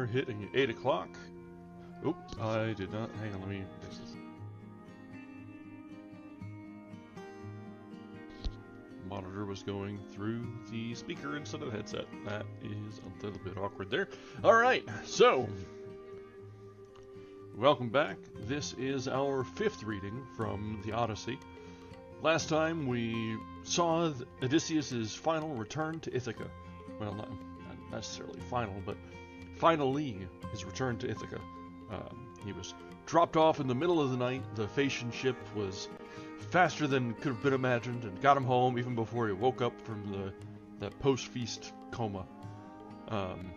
are hitting 8 o'clock. Oops, I did not. Hang on, let me fix this. Monitor was going through the speaker instead of the headset. That is a little bit awkward there. Alright, so welcome back. This is our 5th reading from the Odyssey. Last time we saw Odysseus' final return to Ithaca. Well, not necessarily final, but finally his return to Ithaca. He was dropped off in the middle of the night. The Phaeacian ship was faster than could have been imagined and got him home even before he woke up from that post-feast coma. And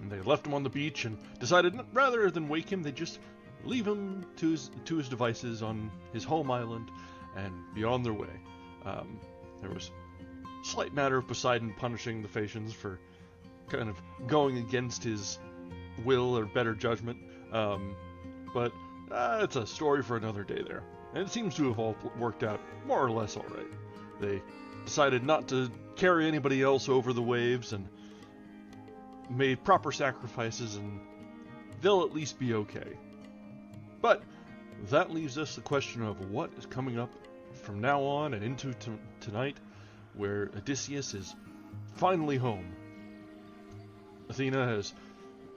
they left him on the beach and decided rather than wake him, they'd just leave him to his devices on his home island and be on their way. There was a slight matter of Poseidon punishing the Phaeacians for kind of going against his will or better judgment, but it's a story for another day there. And it seems to have all worked out more or less all right. They decided not to carry anybody else over the waves and made proper sacrifices, and they'll at least be okay. But that leaves us the question of what is coming up from now on and into tonight, where Odysseus is finally home. Athena has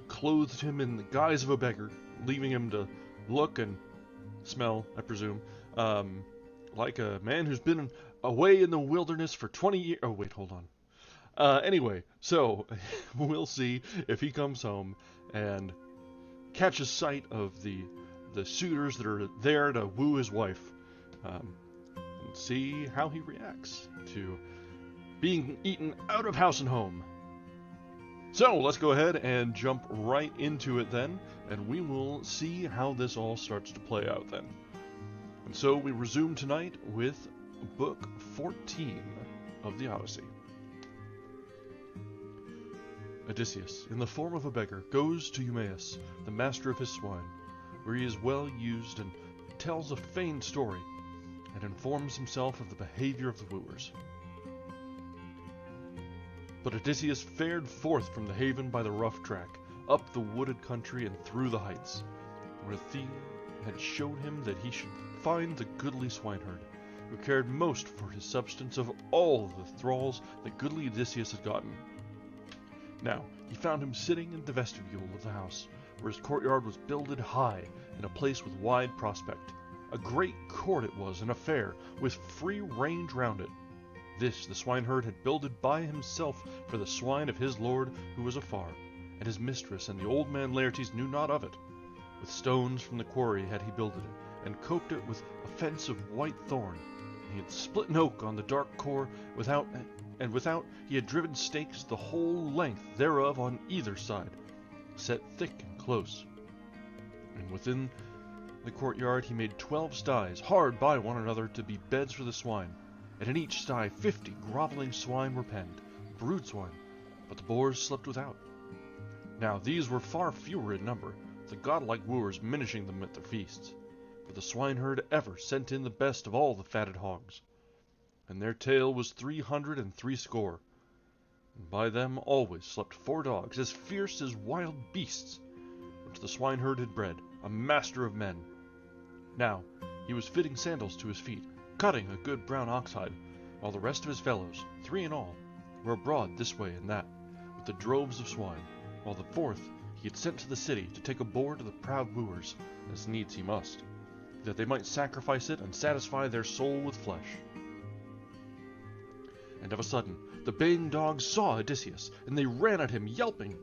clothed him in the guise of a beggar, leaving him to look and smell, I presume, like a man who's been away in the wilderness for 20 years. Oh, wait, hold on. Anyway, so we'll see if he comes home and catches sight of the suitors that are there to woo his wife, and see how he reacts to being eaten out of house and home. So let's go ahead and jump right into it then, and we will see how this all starts to play out then. And so we resume tonight with Book 14 of the Odyssey. Odysseus, in the form of a beggar, goes to Eumaeus, the master of his swine, where he is well used and tells a feigned story, and informs himself of the behavior of the wooers. But Odysseus fared forth from the haven by the rough track, up the wooded country and through the heights, where Athena had showed him that he should find the goodly swineherd, who cared most for his substance of all the thralls that goodly Odysseus had gotten. Now he found him sitting in the vestibule of the house, where his courtyard was builded high, in a place with wide prospect. A great court it was, and a fair, with free range round it. This the swineherd had builded by himself for the swine of his lord who was afar, and his mistress and the old man Laertes knew not of it. With stones from the quarry had he builded it, and coped it with a fence of white thorn. And he had split an oak on the dark core without he had driven stakes the whole length thereof on either side, set thick and close. And within the courtyard he made 12 sties, hard by one another, to be beds for the swine. And in each sty 50 groveling swine were penned, brood swine, but the boars slept without. Now these were far fewer in number, the godlike wooers minishing them at their feasts. For the swineherd ever sent in the best of all the fatted hogs, and their tale was 360. And by them always slept 4 dogs, as fierce as wild beasts, which the swineherd had bred, a master of men. Now he was fitting sandals to his feet, cutting a good brown oxhide, while the rest of his fellows, 3 in all, were abroad this way and that, with the droves of swine, while the 4th he had sent to the city to take a boar to the proud wooers, as needs he must, that they might sacrifice it and satisfy their soul with flesh. And of a sudden the baying dogs saw Odysseus, and they ran at him yelping.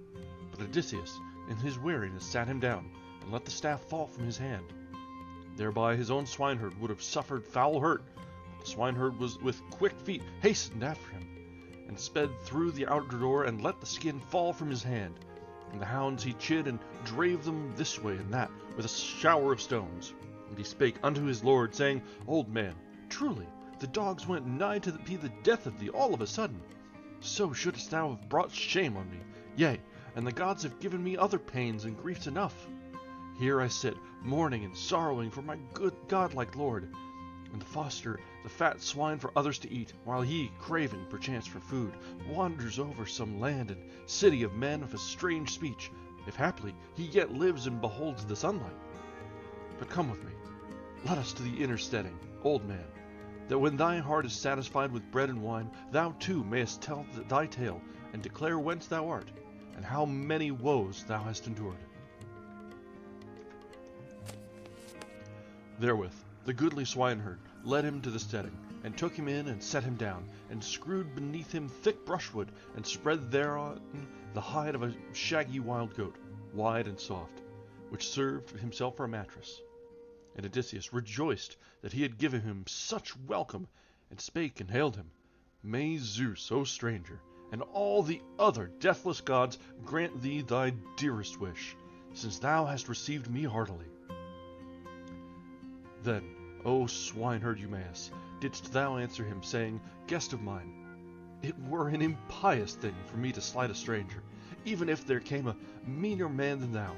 But Odysseus, in his weariness, sat him down, and let the staff fall from his hand. Thereby his own swineherd would have suffered foul hurt, but the swineherd was with quick feet hastened after him, and sped through the outer door, and let the skin fall from his hand. And the hounds he chid, and drave them this way and that, with a shower of stones. And he spake unto his lord, saying, Old man, truly the dogs went nigh to be the death of thee all of a sudden. So shouldst thou have brought shame on me. Yea, and the gods have given me other pains and griefs enough. Here I sit, mourning and sorrowing for my good godlike lord, and foster the fat swine for others to eat, while he, craving perchance for food, wanders over some land and city of men of a strange speech, if haply he yet lives and beholds the sunlight. But come with me, let us to the inner steading, old man, that when thy heart is satisfied with bread and wine, thou too mayest tell thy tale, and declare whence thou art, and how many woes thou hast endured. Therewith the goodly swineherd led him to the steading, and took him in and set him down, and screwed beneath him thick brushwood, and spread thereon the hide of a shaggy wild goat, wide and soft, which served himself for a mattress. And Odysseus rejoiced that he had given him such welcome, and spake and hailed him, May Zeus, O stranger, and all the other deathless gods grant thee thy dearest wish, since thou hast received me heartily. Then, O swineherd Eumaeus, didst thou answer him, saying, Guest of mine, it were an impious thing for me to slight a stranger, even if there came a meaner man than thou.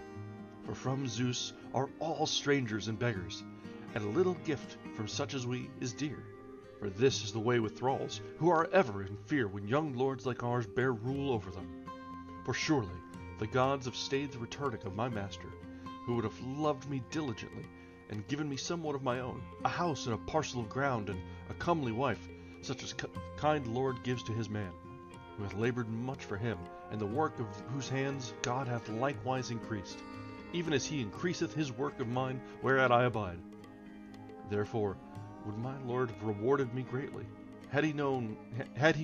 For from Zeus are all strangers and beggars, and a little gift from such as we is dear. For this is the way with thralls, who are ever in fear when young lords like ours bear rule over them. For surely the gods have stayed the returning of my master, who would have loved me diligently, and given me somewhat of my own, a house and a parcel of ground, and a comely wife, such as kind lord gives to his man, who hath labored much for him, and the work of whose hands God hath likewise increased, even as he increaseth his work of mine, whereat I abide. Therefore would my lord have rewarded me greatly, had he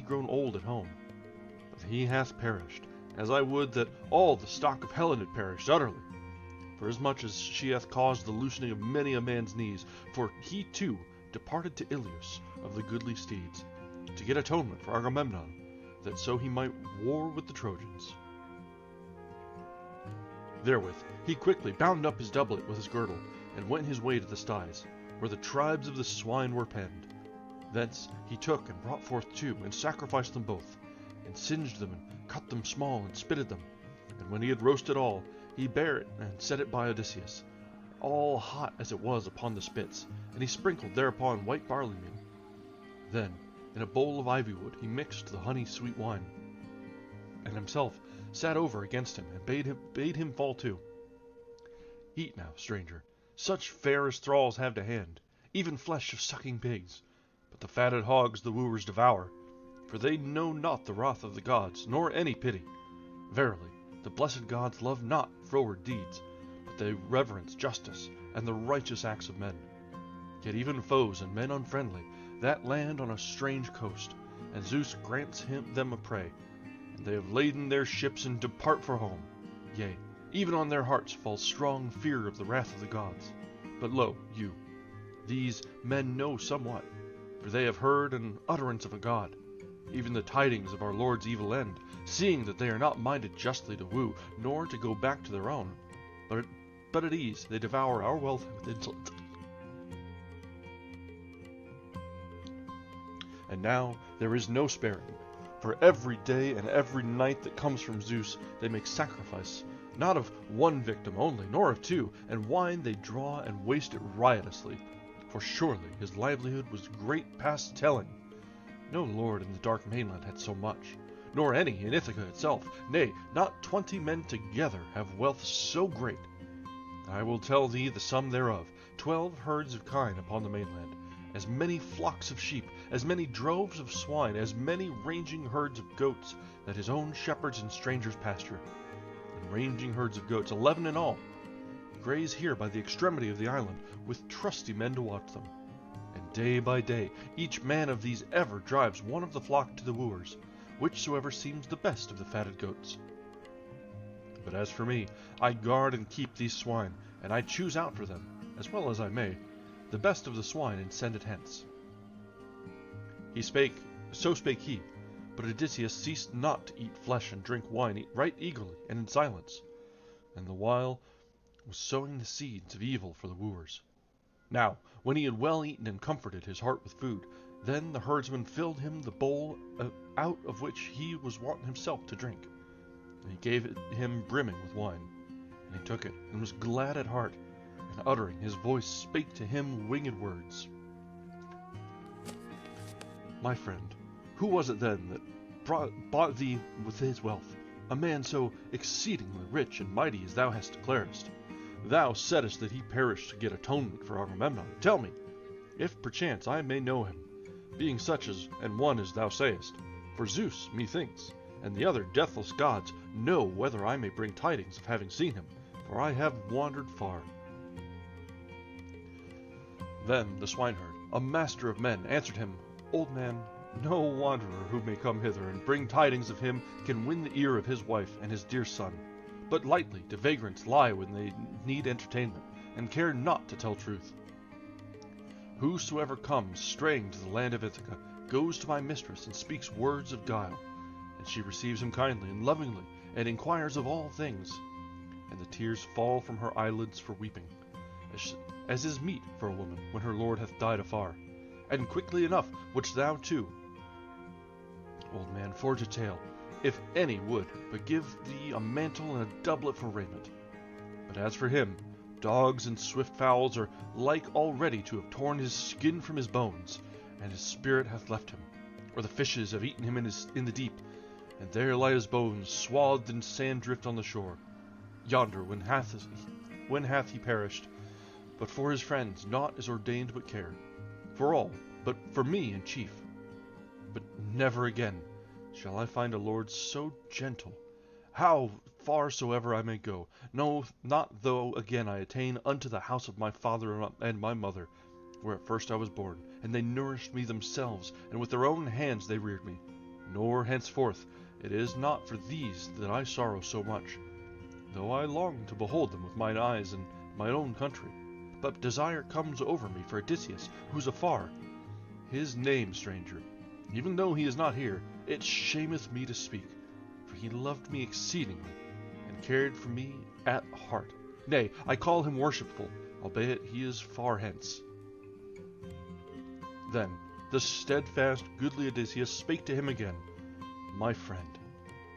grown old at home. But he hath perished, as I would that all the stock of Helen had perished utterly, for as much as she hath caused the loosening of many a man's knees, for he too departed to Ilius of the goodly steeds, to get atonement for Agamemnon, that so he might war with the Trojans. Therewith he quickly bound up his doublet with his girdle, and went his way to the sties, where the tribes of the swine were penned. Thence he took and brought forth two, and sacrificed them both, and singed them, and cut them small, and spitted them. And when he had roasted all, he bare it, and set it by Odysseus, all hot as it was upon the spits, and he sprinkled thereupon white barley meal. Then in a bowl of ivy wood he mixed the honey sweet wine, and himself sat over against him, and bade him fall to. Eat now, stranger, such fare as thralls have to hand, even flesh of sucking pigs, but the fatted hogs the wooers devour, for they know not the wrath of the gods, nor any pity. Verily, the blessed gods love not froward deeds, but they reverence justice and the righteous acts of men. Yet even foes and men unfriendly, that land on a strange coast, and Zeus grants them a prey, and they have laden their ships and depart for home. Yea, even on their hearts falls strong fear of the wrath of the gods. But lo, you, these men know somewhat, for they have heard an utterance of a god, even the tidings of our Lord's evil end, seeing that they are not minded justly to woo, nor to go back to their own, but at ease they devour our wealth with insolence. And now there is no sparing, for every day and every night that comes from Zeus they make sacrifice, not of one victim only, nor of two, and wine they draw and waste it riotously, for surely his livelihood was great past telling. No lord in the dark mainland had so much, nor any in Ithaca itself, nay, not 20 men together have wealth so great. I will tell thee the sum thereof, 12 herds of kine upon the mainland, as many flocks of sheep, as many droves of swine, as many ranging herds of goats, that his own shepherds and strangers pasture, and ranging herds of goats, 11 in all, graze here by the extremity of the island, with trusty men to watch them. And day by day each man of these ever drives one of the flock to the wooers, whichsoever seems the best of the fatted goats. But as for me, I guard and keep these swine, and I choose out for them, as well as I may, the best of the swine, and send it hence. So spake he, but Odysseus ceased not to eat flesh and drink wine right eagerly and in silence, and the while was sowing the seeds of evil for the wooers. Now, when he had well eaten and comforted his heart with food, then the herdsman filled him the bowl out of which he was wont himself to drink, and he gave it him brimming with wine. And he took it, and was glad at heart, and uttering his voice spake to him winged words. My friend, who was it then that bought thee with his wealth? a man so exceedingly rich and mighty as thou hast declarest. Thou saidst that he perished to get atonement for Agamemnon. Tell me, if perchance I may know him, being such an one as thou sayest. For Zeus, methinks, and the other deathless gods know whether I may bring tidings of having seen him, for I have wandered far. Then the swineherd, a master of men, answered him, Old man, no wanderer who may come hither and bring tidings of him can win the ear of his wife and his dear son. But lightly do vagrants lie when they need entertainment, and care not to tell truth. Whosoever comes straying to the land of Ithaca goes to my mistress and speaks words of guile, and she receives him kindly and lovingly, and inquires of all things. And the tears fall from her eyelids for weeping, as is meet for a woman when her lord hath died afar. And quickly enough wouldst thou too, old man, forge a tale, if any would, but give thee a mantle and a doublet for raiment. But as for him, dogs and swift fowls are like already to have torn his skin from his bones, and his spirit hath left him, or the fishes have eaten him in the deep, and there lie his bones swathed in sand drift on the shore. Yonder when hath he perished, but for his friends naught is ordained but care, for all, but for me in chief. But never again shall I find a lord so gentle, how far soever I may go, no, not though again I attain unto the house of my father and my mother, where at first I was born, and they nourished me themselves, and with their own hands they reared me. Nor henceforth it is not for these that I sorrow so much, though I long to behold them with mine eyes in my own country. But desire comes over me for Odysseus, who's afar. His name, stranger, even though he is not here, it shameth me to speak, for he loved me exceedingly, and cared for me at heart. Nay, I call him worshipful, albeit he is far hence. Then the steadfast, goodly Odysseus spake to him again, My friend,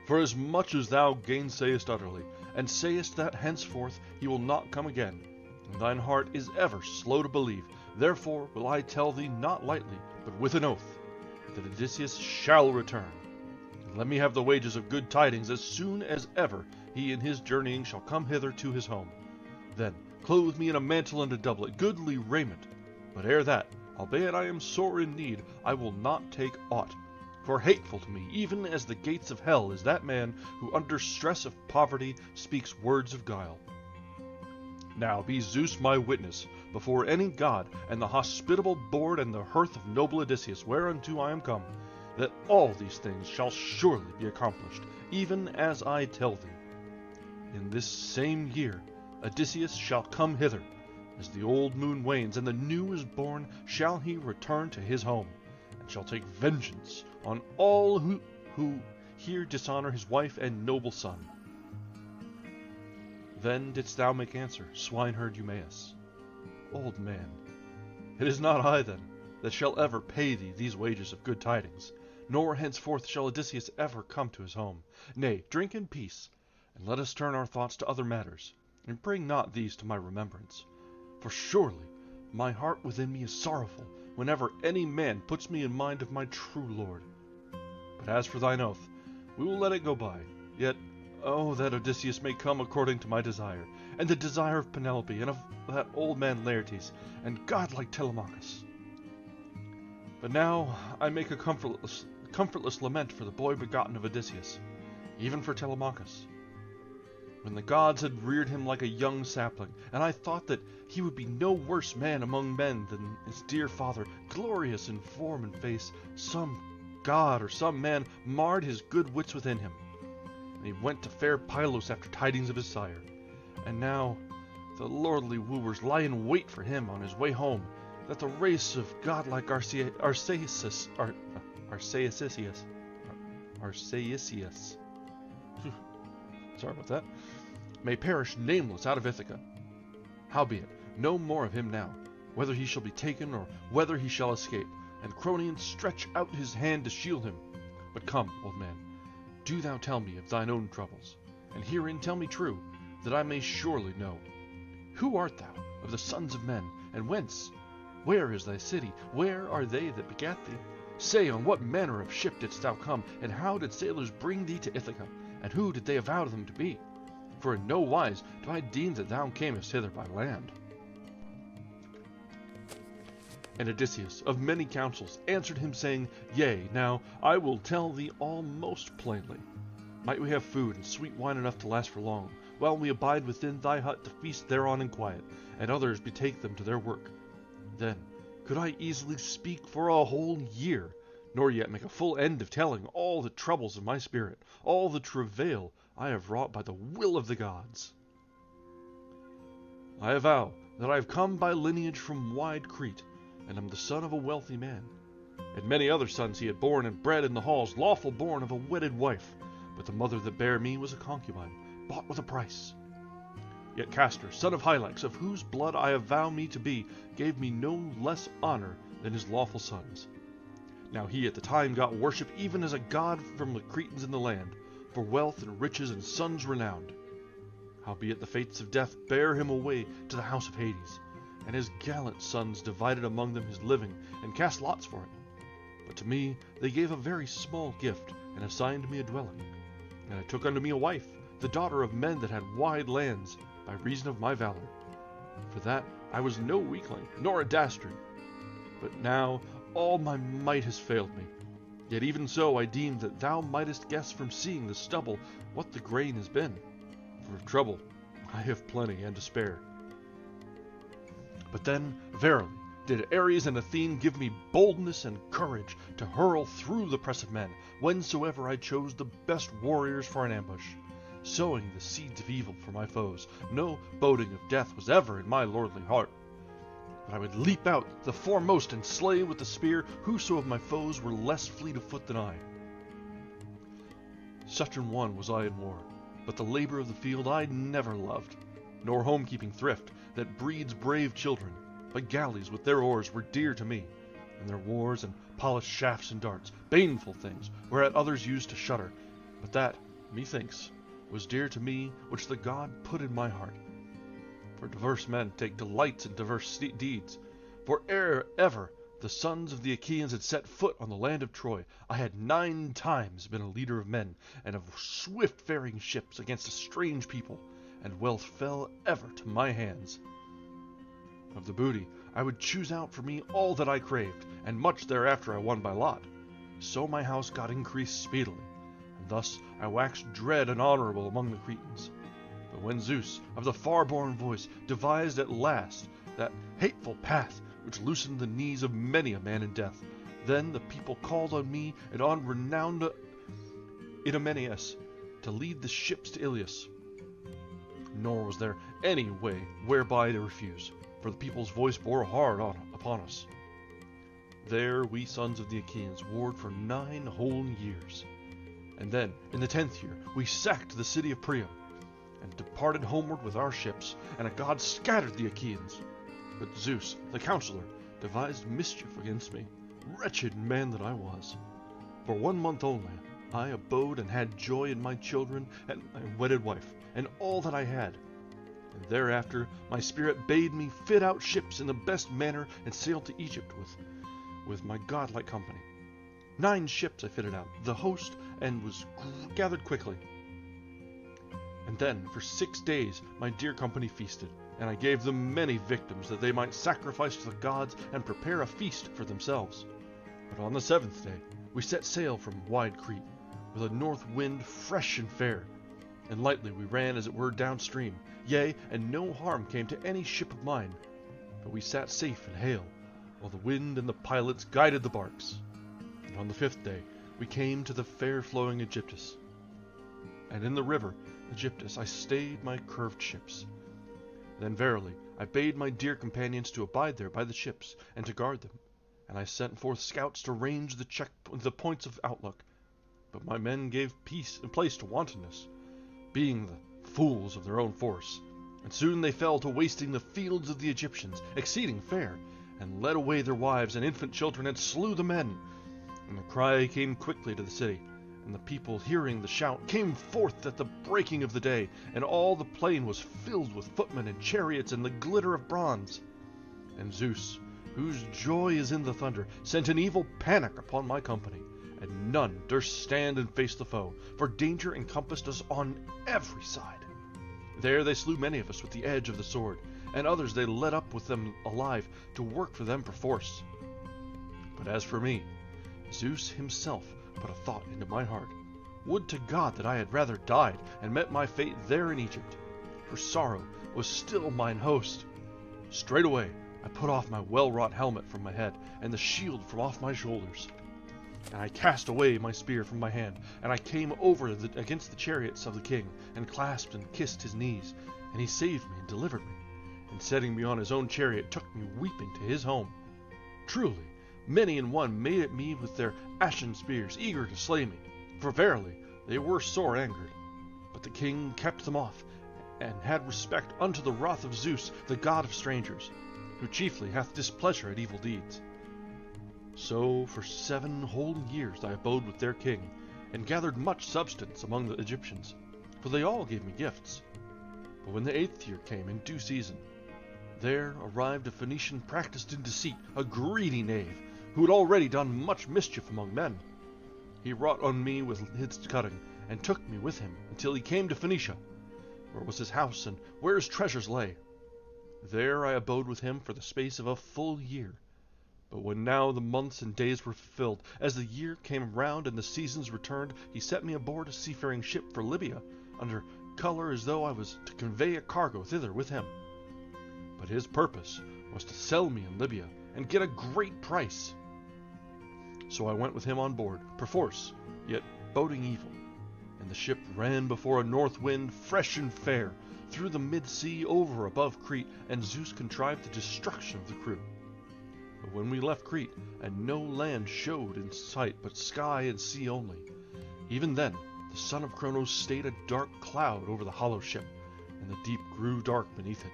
for as much as thou gainsayest utterly, and sayest that henceforth he will not come again, and thine heart is ever slow to believe, therefore will I tell thee not lightly, but with an oath, that Odysseus shall return. And let me have the wages of good tidings as soon as ever he in his journeying shall come hither to his home. Then clothe me in a mantle and a doublet, goodly raiment. But ere that, albeit I am sore in need, I will not take aught. For hateful to me, even as the gates of hell, is that man who under stress of poverty speaks words of guile. Now be Zeus my witness, before any god, and the hospitable board and the hearth of noble Odysseus, whereunto I am come, that all these things shall surely be accomplished, even as I tell thee. In this same year Odysseus shall come hither. As the old moon wanes and the new is born, shall he return to his home, and shall take vengeance on all who here dishonor his wife and noble son. Then didst thou make answer, swineherd Eumaeus, Old man, it is not I, then, that shall ever pay thee these wages of good tidings, nor henceforth shall Odysseus ever come to his home. Nay, drink in peace, and let us turn our thoughts to other matters, and bring not these to my remembrance. For surely my heart within me is sorrowful, whenever any man puts me in mind of my true lord. But as for thine oath, we will let it go by. Yet, oh, that Odysseus may come according to my desire, and the desire of Penelope, and of that old man Laertes, and godlike Telemachus. But now I make a comfortless lament for the boy begotten of Odysseus, even for Telemachus. When the gods had reared him like a young sapling, and I thought that he would be no worse man among men than his dear father, glorious in form and face, some god or some man marred his good wits within him, and he went to fair Pylos after tidings of his sire. And now the lordly wooers lie in wait for him on his way home, that the race of godlike Arceisius sorry about that, may perish nameless out of Ithaca. Howbeit, no more of him now, whether he shall be taken or whether he shall escape, and Cronion stretch out his hand to shield him. But come, old man, do thou tell me of thine own troubles, and herein tell me true, that I may surely know. Who art thou, of the sons of men, and whence? Where is thy city? Where are they that begat thee? Say, on what manner of ship didst thou come, and how did sailors bring thee to Ithaca? and who did they avow them to be? For in no wise do I deem that thou camest hither by land. And Odysseus, of many counsels, answered him, saying, Yea, now I will tell thee all most plainly. Might we have food and sweet wine enough to last for long, while we abide within thy hut to feast thereon in quiet, and others betake them to their work. Then could I easily speak for a whole year, nor yet make a full end of telling all the troubles of my spirit, all the travail I have wrought by the will of the gods. I avow that I have come by lineage from wide Crete, and am the son of a wealthy man. And many other sons he had borne and bred in the halls, lawful born of a wedded wife. But the mother that bare me was a concubine, bought with a price. Yet Castor, son of Hylax, of whose blood I avow me to be, gave me no less honor than his lawful sons. Now he at the time got worship even as a god from the Cretans in the land, for wealth and riches and sons renowned. Howbeit the fates of death bare him away to the house of Hades, and his gallant sons divided among them his living, and cast lots for it. But to me they gave a very small gift, and assigned me a dwelling. And I took unto me a wife, the daughter of men that had wide lands, by reason of my valor. For that I was no weakling, nor a dastard. But now all my might has failed me. Yet even so I deem that thou mightest guess from seeing the stubble what the grain has been. For of trouble I have plenty and to spare. But then, verily, did Ares and Athene give me boldness and courage to hurl through the press of men, whensoever I chose the best warriors for an ambush, sowing the seeds of evil for my foes. No boding of death was ever in my lordly heart. But I would leap out the foremost and slay with the spear whoso of my foes were less fleet of foot than I. Such an one was I in war, but the labor of the field I never loved, nor homekeeping thrift that breeds brave children. But galleys with their oars were dear to me, and their wars and polished shafts and darts, baneful things, whereat others used to shudder. But that, methinks, was dear to me which the god put in my heart. For diverse men take delights in diverse deeds. For ere ever the sons of the Achaeans had set foot on the land of Troy, I had 9 times been a leader of men, and of swift-faring ships against a strange people, and wealth fell ever to my hands. Of the booty I would choose out for me all that I craved, and much thereafter I won by lot. So my house got increased speedily, and thus I waxed dread and honorable among the Cretans. But when Zeus of the far-born voice devised at last that hateful path which loosened the knees of many a man in death, then the people called on me and on renowned Idomeneus to lead the ships to Ilius. Nor was there any way whereby to refuse, for the people's voice bore hard upon us. There we sons of the Achaeans warred for 9 whole years. And then, in the 10th year, we sacked the city of Priam, and departed homeward with our ships, and a god scattered the Achaeans. But Zeus, the counselor, devised mischief against me, wretched man that I was. For 1 month only I abode and had joy in my children and my wedded wife, and all that I had. And thereafter my spirit bade me fit out ships in the best manner, and sail to Egypt with my godlike company. 9 ships I fitted out, the host, and was gathered quickly. And then for 6 days my dear company feasted, and I gave them many victims, that they might sacrifice to the gods and prepare a feast for themselves. But on the 7th day we set sail from wide Crete, with a north wind fresh and fair, and lightly we ran as it were downstream. Yea, and no harm came to any ship of mine, but we sat safe and hale, while the wind and the pilots guided the barks. And on the 5th day we came to the fair-flowing Aegyptus. And in the river Aegyptus I stayed my curved ships. Then verily I bade my dear companions to abide there by the ships, and to guard them, and I sent forth scouts to range the points of outlook. But my men gave place to wantonness, being the fools of their own force, and soon they fell to wasting the fields of the Egyptians, exceeding fair, and led away their wives and infant children, and slew the men. And the cry came quickly to the city, and the people, hearing the shout, came forth at the breaking of the day, and all the plain was filled with footmen and chariots and the glitter of bronze. And Zeus, whose joy is in the thunder, sent an evil panic upon my company, and none durst stand and face the foe, for danger encompassed us on every side. There they slew many of us with the edge of the sword, and others they led up with them alive to work for them perforce. But as for me, Zeus himself put a thought into my heart. Would to God that I had rather died and met my fate there in Egypt, for sorrow was still mine host. Straightway I put off my well-wrought helmet from my head, and the shield from off my shoulders. And I cast away my spear from my hand, and I came over against the chariots of the king, and clasped and kissed his knees, and he saved me and delivered me, and setting me on his own chariot took me weeping to his home. Truly, many an one made at me with their ashen spears, eager to slay me, for verily they were sore angered. But the king kept them off, and had respect unto the wrath of Zeus, the god of strangers, who chiefly hath displeasure at evil deeds. So for 7 whole years I abode with their king, and gathered much substance among the Egyptians, for they all gave me gifts. But when the 8th year came in due season, there arrived a Phoenician practiced in deceit, a greedy knave, who had already done much mischief among men. He wrought on me with his cutting, and took me with him until he came to Phoenicia, where was his house, and where his treasures lay. There I abode with him for the space of a full year. But when now the months and days were fulfilled, as the year came round and the seasons returned, he set me aboard a seafaring ship for Libya, under color as though I was to convey a cargo thither with him. But his purpose was to sell me in Libya, and get a great price. So I went with him on board, perforce, yet boding evil. And the ship ran before a north wind, fresh and fair, through the mid-sea over above Crete, and Zeus contrived the destruction of the crew. But when we left Crete, and no land showed in sight but sky and sea only, even then the son of Cronos stayed a dark cloud over the hollow ship, and the deep grew dark beneath it.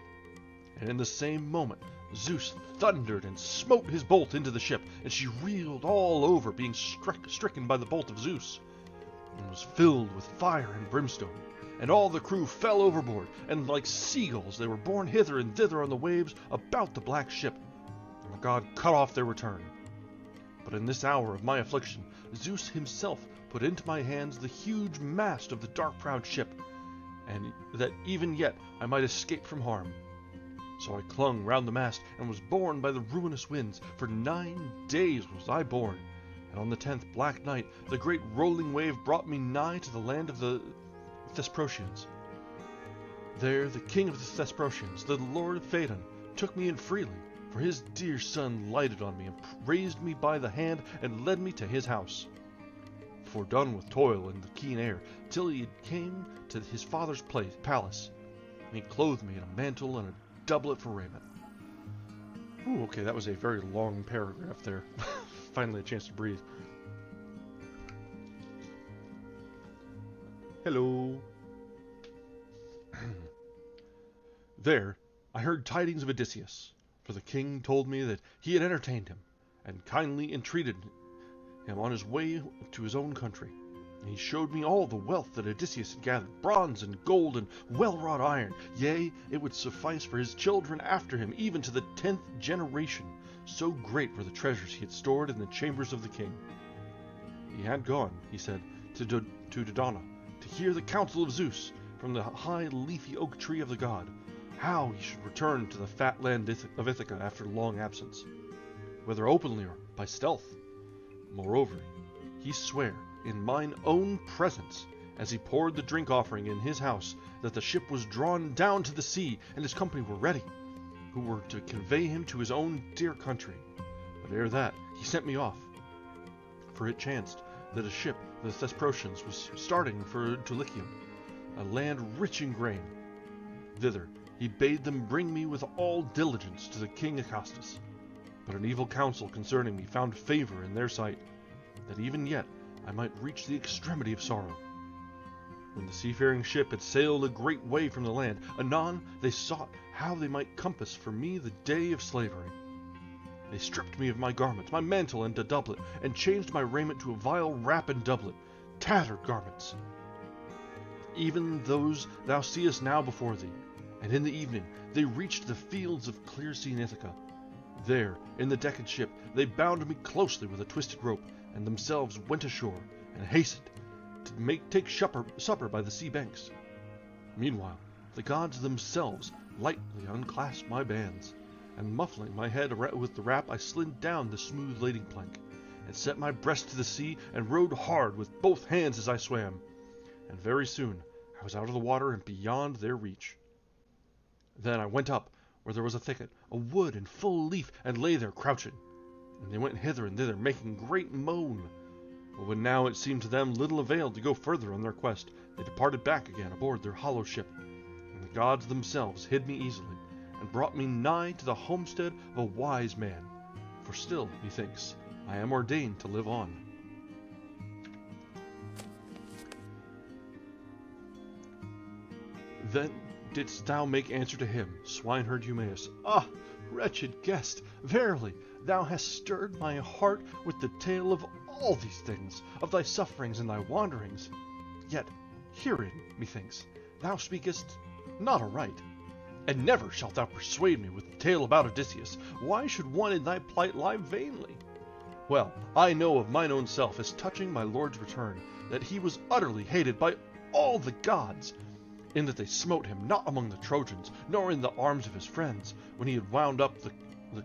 And in the same moment Zeus thundered and smote his bolt into the ship, and she reeled all over, being stricken by the bolt of Zeus, and was filled with fire and brimstone. And all the crew fell overboard, and like seagulls they were borne hither and thither on the waves about the black ship, and the god cut off their return. But in this hour of my affliction Zeus himself put into my hands the huge mast of the dark-prowed ship, and that even yet I might escape from harm. So I clung round the mast, and was borne by the ruinous winds. For 9 days was I borne, and on the 10th black night the great rolling wave brought me nigh to the land of the Thesprotians. There the king of the Thesprotians, the lord of Phaedon, took me in freely, for his dear son lighted on me, and raised me by the hand, and led me to his house. Fordone with toil and the keen air, till he came to his father's palace, and he clothed me in a mantle and a doublet for raiment. Ooh, okay, that was a very long paragraph there. Finally a chance to breathe. Hello. There I heard tidings of Odysseus, for the king told me that he had entertained him, and kindly entreated him on his way to his own country. And he showed me all the wealth that Odysseus had gathered, bronze and gold and well-wrought iron. Yea, it would suffice for his children after him, even to the 10th generation. So great were the treasures he had stored in the chambers of the king. He had gone, he said, to Dodona, to hear the counsel of Zeus from the high leafy oak tree of the god, how he should return to the fat land of Ithaca after long absence, whether openly or by stealth. Moreover, he sware in mine own presence, as he poured the drink offering in his house, that the ship was drawn down to the sea, and his company were ready, who were to convey him to his own dear country. But ere that he sent me off, for it chanced that a ship of the Thesprotians was starting for Dulichium, a land rich in grain. Thither he bade them bring me with all diligence to the king Acastus. But an evil counsel concerning me found favor in their sight, that even yet I might reach the extremity of sorrow. When the seafaring ship had sailed a great way from the land, anon they sought how they might compass for me the day of slavery. They stripped me of my garments, my mantle and a doublet, and changed my raiment to a vile wrap and doublet, tattered garments. Even those thou seest now before thee. And in the evening they reached the fields of clear-seen Ithaca. There, in the decked ship, they bound me closely with a twisted rope, and themselves went ashore, and hastened to take supper by the sea banks. Meanwhile, the gods themselves lightly unclasped my bands, and muffling my head with the wrap, I slid down the smooth lading plank, and set my breast to the sea, and rowed hard with both hands as I swam. And very soon I was out of the water and beyond their reach. Then I went up, where there was a thicket, a wood in full leaf, and lay there crouching. And they went hither and thither, making great moan. But when now it seemed to them little avail to go further on their quest, they departed back again aboard their hollow ship. And the gods themselves hid me easily, and brought me nigh to the homestead of a wise man. For still, methinks, I am ordained to live on. Then didst thou make answer to him, swineherd Eumaeus? Ah, wretched guest, verily, thou hast stirred my heart with the tale of all these things, of thy sufferings and thy wanderings. Yet, herein, methinks, thou speakest not aright. And never shalt thou persuade me with the tale about Odysseus. Why should one in thy plight lie vainly? Well, I know of mine own self, as touching my lord's return, that he was utterly hated by all the gods, in that they smote him not among the Trojans, nor in the arms of his friends, when he had wound up the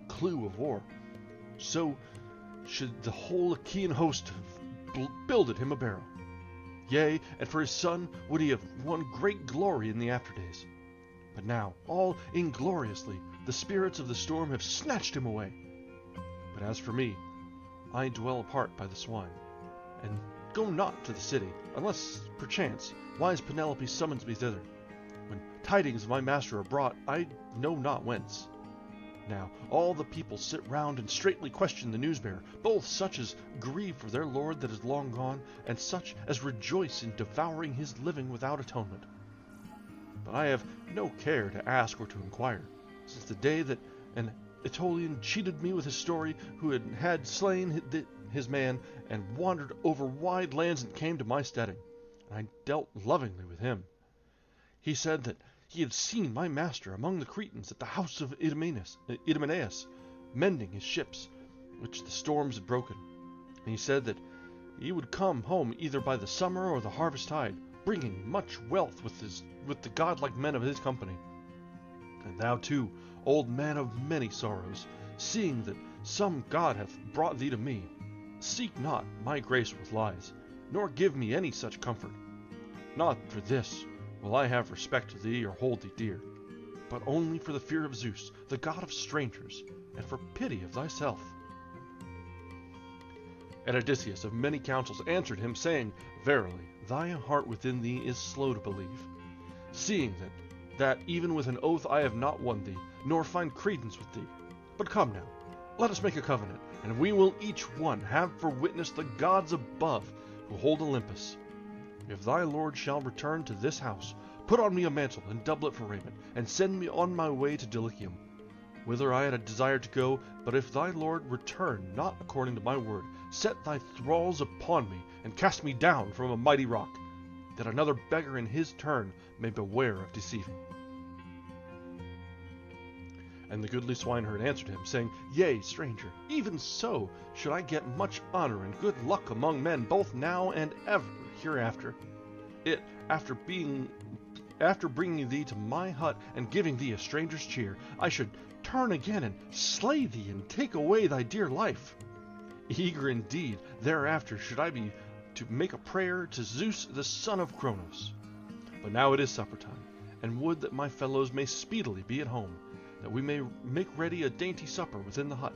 clue of war. So should the whole Achaean host have builded him a barrow. Yea, and for his son would he have won great glory in the afterdays. But now, all ingloriously, the spirits of the storm have snatched him away. But as for me, I dwell apart by the swine, and go not to the city, unless, perchance, wise Penelope summons me thither, when tidings of my master are brought, I know not whence. Now all the people sit round and straitly question the newsbearer, both such as grieve for their lord that is long gone, and such as rejoice in devouring his living without atonement. But I have no care to ask or to inquire, since the day that an Aetolian cheated me with his story, who had slain his man, and wandered over wide lands and came to my steading, and I dealt lovingly with him. He said that he had seen my master among the Cretans at the house of Idomeneus, mending his ships, which the storms had broken. And he said that he would come home either by the summer or the harvest tide, bringing much wealth with the godlike men of his company. And thou too, old man of many sorrows, seeing that some god hath brought thee to me, seek not my grace with lies, nor give me any such comfort. Not for this will I have respect to thee or hold thee dear, but only for the fear of Zeus, the god of strangers, and for pity of thyself. And Odysseus of many counsels answered him, saying, Verily, thy heart within thee is slow to believe, seeing that even with an oath I have not won thee, nor find credence with thee. But come now, let us make a covenant, and we will each one have for witness the gods above, who hold Olympus. If thy lord shall return to this house, put on me a mantle and doublet for raiment, and send me on my way to Dulichium, whither I had a desire to go. But if thy lord return not according to my word, set thy thralls upon me, and cast me down from a mighty rock, that another beggar in his turn may beware of deceiving. And the goodly swineherd answered him, saying, Yea, stranger, even so should I get much honor and good luck among men, both now and ever hereafter. It, after bringing thee to my hut and giving thee a stranger's cheer, I should turn again and slay thee and take away thy dear life. Eager indeed thereafter should I be to make a prayer to Zeus the son of Cronos. But now it is supper time, and would that my fellows may speedily be at home, that we may make ready a dainty supper within the hut.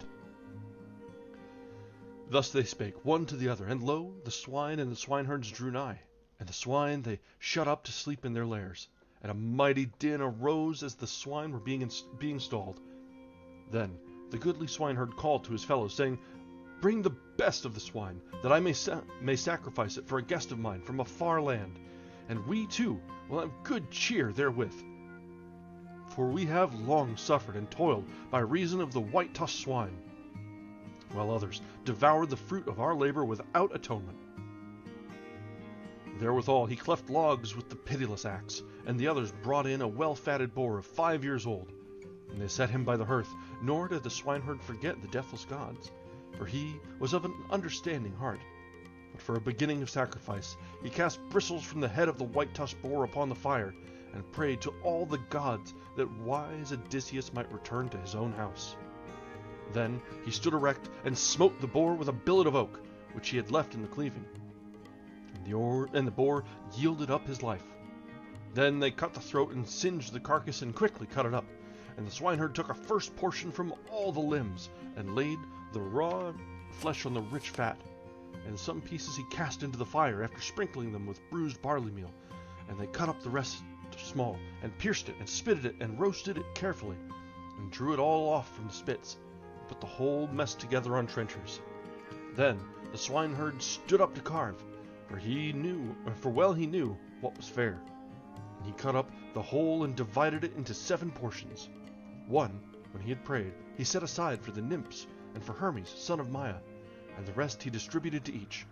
Thus they spake one to the other, and lo, the swine and the swineherds drew nigh, and the swine they shut up to sleep in their lairs, and a mighty din arose as the swine were being stalled. Then the goodly swineherd called to his fellows, saying, Bring the best of the swine, that I may sacrifice it for a guest of mine from a far land, and we too will have good cheer therewith. For we have long suffered and toiled by reason of the white-tusked swine, while others devoured the fruit of our labor without atonement. Therewithal he cleft logs with the pitiless axe, and the others brought in a well-fatted boar of 5 years old, and they set him by the hearth, nor did the swineherd forget the deathless gods, for he was of an understanding heart. But for a beginning of sacrifice, he cast bristles from the head of the white-tusked boar upon the fire, and prayed to all the gods that wise Odysseus might return to his own house. Then he stood erect and smote the boar with a billet of oak, which he had left in the cleaving. And the boar yielded up his life. Then they cut the throat and singed the carcass and quickly cut it up. And the swineherd took a first portion from all the limbs, and laid the raw flesh on the rich fat. And some pieces he cast into the fire after sprinkling them with bruised barley meal. And they cut up the rest small, and pierced it, and spitted it, and roasted it carefully, and drew it all off from the spits, and put the whole mess together on trenchers. Then the swineherd stood up to carve, for well he knew what was fair. And he cut up the whole and divided it into 7 portions. One, when he had prayed, he set aside for the nymphs and for Hermes, son of Maia, and the rest he distributed to each.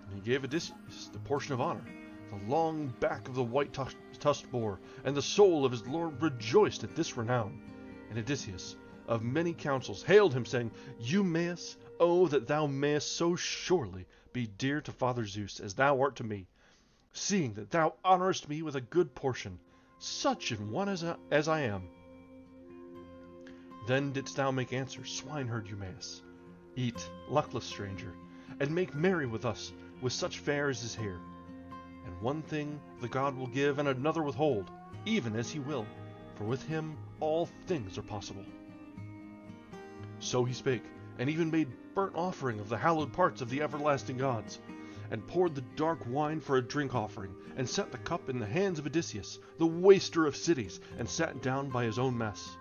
And he gave Odysseus the portion of honor, the long back of the white-tusked boar, and the soul of his lord rejoiced at this renown. And Odysseus, of many counsels, hailed him, saying, Eumaeus, oh, that thou mayest so surely be dear to Father Zeus as thou art to me, seeing that thou honorest me with a good portion, such an one as I am. Then didst thou make answer, swineherd Eumaeus, Eat, luckless stranger, and make merry with us with such fare as is here. And one thing the god will give, and another withhold, even as he will, for with him all things are possible. So he spake, and even made burnt offering of the hallowed parts of the everlasting gods, and poured the dark wine for a drink offering, and set the cup in the hands of Odysseus, the waster of cities, and sat down by his own mess.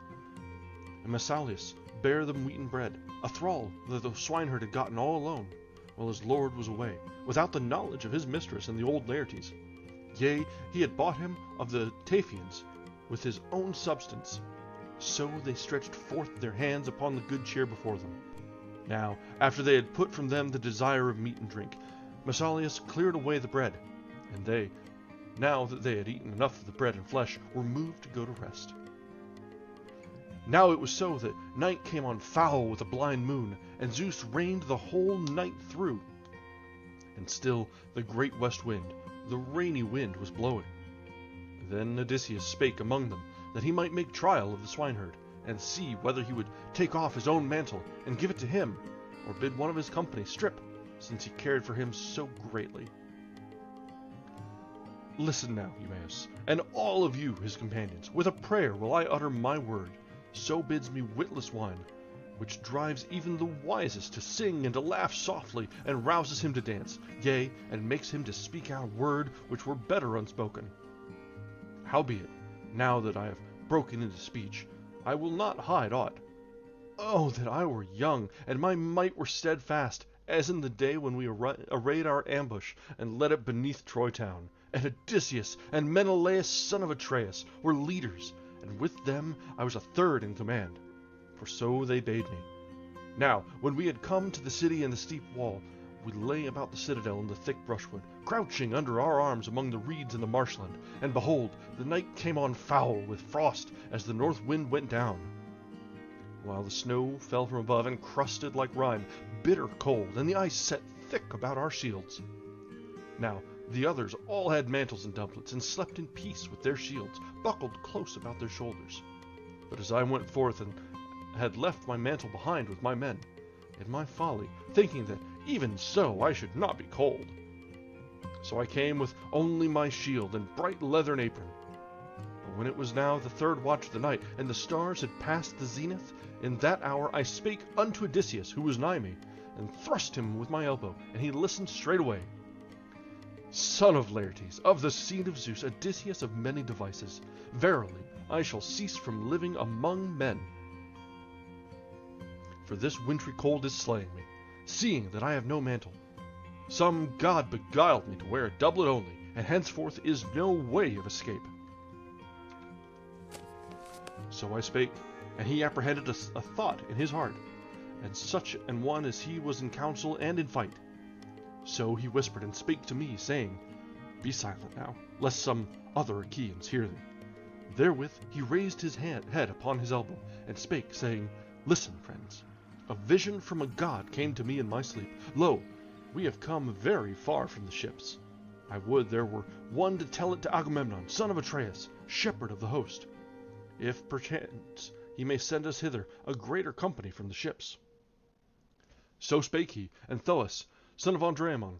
And Mesalius bare them wheaten bread, a thrall that the swineherd had gotten all alone, while his lord was away, without the knowledge of his mistress and the old Laertes. Yea, he had bought him of the Taphians with his own substance. So they stretched forth their hands upon the good cheer before them. Now, after they had put from them the desire of meat and drink, Mesalius cleared away the bread, and they, now that they had eaten enough of the bread and flesh, were moved to go to rest. Now it was so that night came on foul with a blind moon, and Zeus reigned the whole night through. And still the great west wind, the rainy wind, was blowing. Then Odysseus spake among them, that he might make trial of the swineherd, and see whether he would take off his own mantle and give it to him, or bid one of his company strip, since he cared for him so greatly. Listen now, Eumaeus, and all of you his companions, with a prayer will I utter my word. So bids me witless wine, which drives even the wisest to sing and to laugh softly, and rouses him to dance, yea, and makes him to speak out a word which were better unspoken. Howbeit, now that I have broken into speech, I will not hide aught. Oh, that I were young, and my might were steadfast, as in the day when we arrayed our ambush, and led it beneath Troy town, and Odysseus and Menelaus son of Atreus were leaders, and with them I was a third in command, for so they bade me. Now, when we had come to the city and the steep wall, we lay about the citadel in the thick brushwood, crouching under our arms among the reeds in the marshland, and behold, the night came on foul with frost as the north wind went down, while the snow fell from above and crusted like rime, bitter cold, and the ice set thick about our shields. Now the others all had mantles and doublets, and slept in peace with their shields, buckled close about their shoulders. But as I went forth and had left my mantle behind with my men, in my folly, thinking that even so I should not be cold, so I came with only my shield and bright leathern apron. But when it was now the third watch of the night, and the stars had passed the zenith, in that hour I spake unto Odysseus, who was nigh me, and thrust him with my elbow, and he listened straightway. Son of Laertes, of the seed of Zeus, Odysseus of many devices, verily I shall cease from living among men. For this wintry cold is slaying me, seeing that I have no mantle. Some god beguiled me to wear a doublet only, and henceforth is no way of escape. So I spake, and he apprehended a thought in his heart, and such an one as he was in council and in fight. So he whispered and spake to me, saying, Be silent now, lest some other Achaeans hear thee. Therewith he raised his head upon his elbow, and spake, saying, Listen, friends. A vision from a god came to me in my sleep. Lo, we have come very far from the ships. I would there were one to tell it to Agamemnon, son of Atreus, shepherd of the host, if perchance he may send us hither a greater company from the ships. So spake he, and Thoas, son of Andraemon,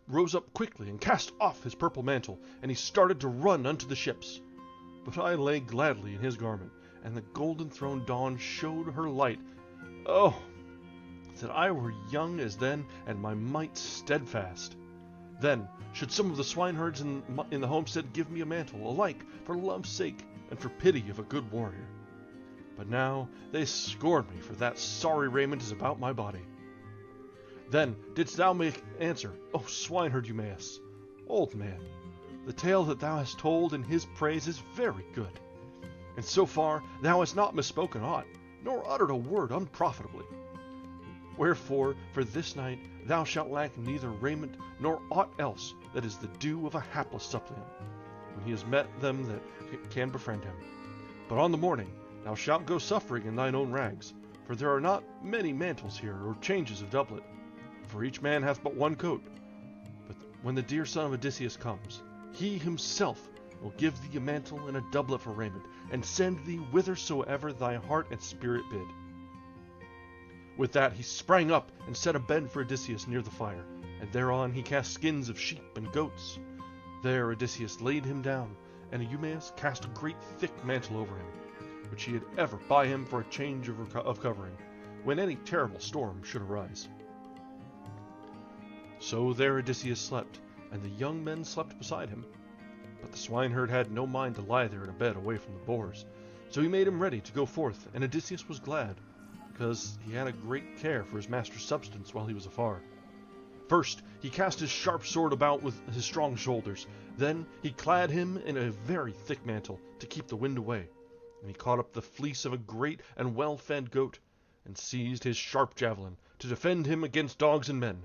rose up quickly and cast off his purple mantle, and he started to run unto the ships. But I lay gladly in his garment, and the golden throne dawn showed her light. Oh, that I were young as then, and my might steadfast. Then should some of the swineherds in the homestead give me a mantle, alike for love's sake and for pity of a good warrior. But now they scorn me, for that sorry raiment is about my body. Then didst thou make answer, O swineherd Eumaeus, old man, the tale that thou hast told in his praise is very good, and so far thou hast not misspoken aught, nor uttered a word unprofitably. Wherefore, for this night thou shalt lack neither raiment nor aught else that is the due of a hapless suppliant, when he has met them that can befriend him. But on the morning thou shalt go suffering in thine own rags, for there are not many mantles here, or changes of doublet, for each man hath but one coat. But when the dear son of Odysseus comes, he himself will give thee a mantle and a doublet for raiment, and send thee whithersoever thy heart and spirit bid. With that he sprang up and set a bed for Odysseus near the fire, and thereon he cast skins of sheep and goats. There Odysseus laid him down, and Eumaeus cast a great thick mantle over him, which he had ever by him for a change of covering, when any terrible storm should arise. So there Odysseus slept, and the young men slept beside him. But the swineherd had no mind to lie there in a bed away from the boars, so he made him ready to go forth, and Odysseus was glad, because he had a great care for his master's substance while he was afar. First he cast his sharp sword about with his strong shoulders, then he clad him in a very thick mantle to keep the wind away, and he caught up the fleece of a great and well-fed goat, and seized his sharp javelin to defend him against dogs and men.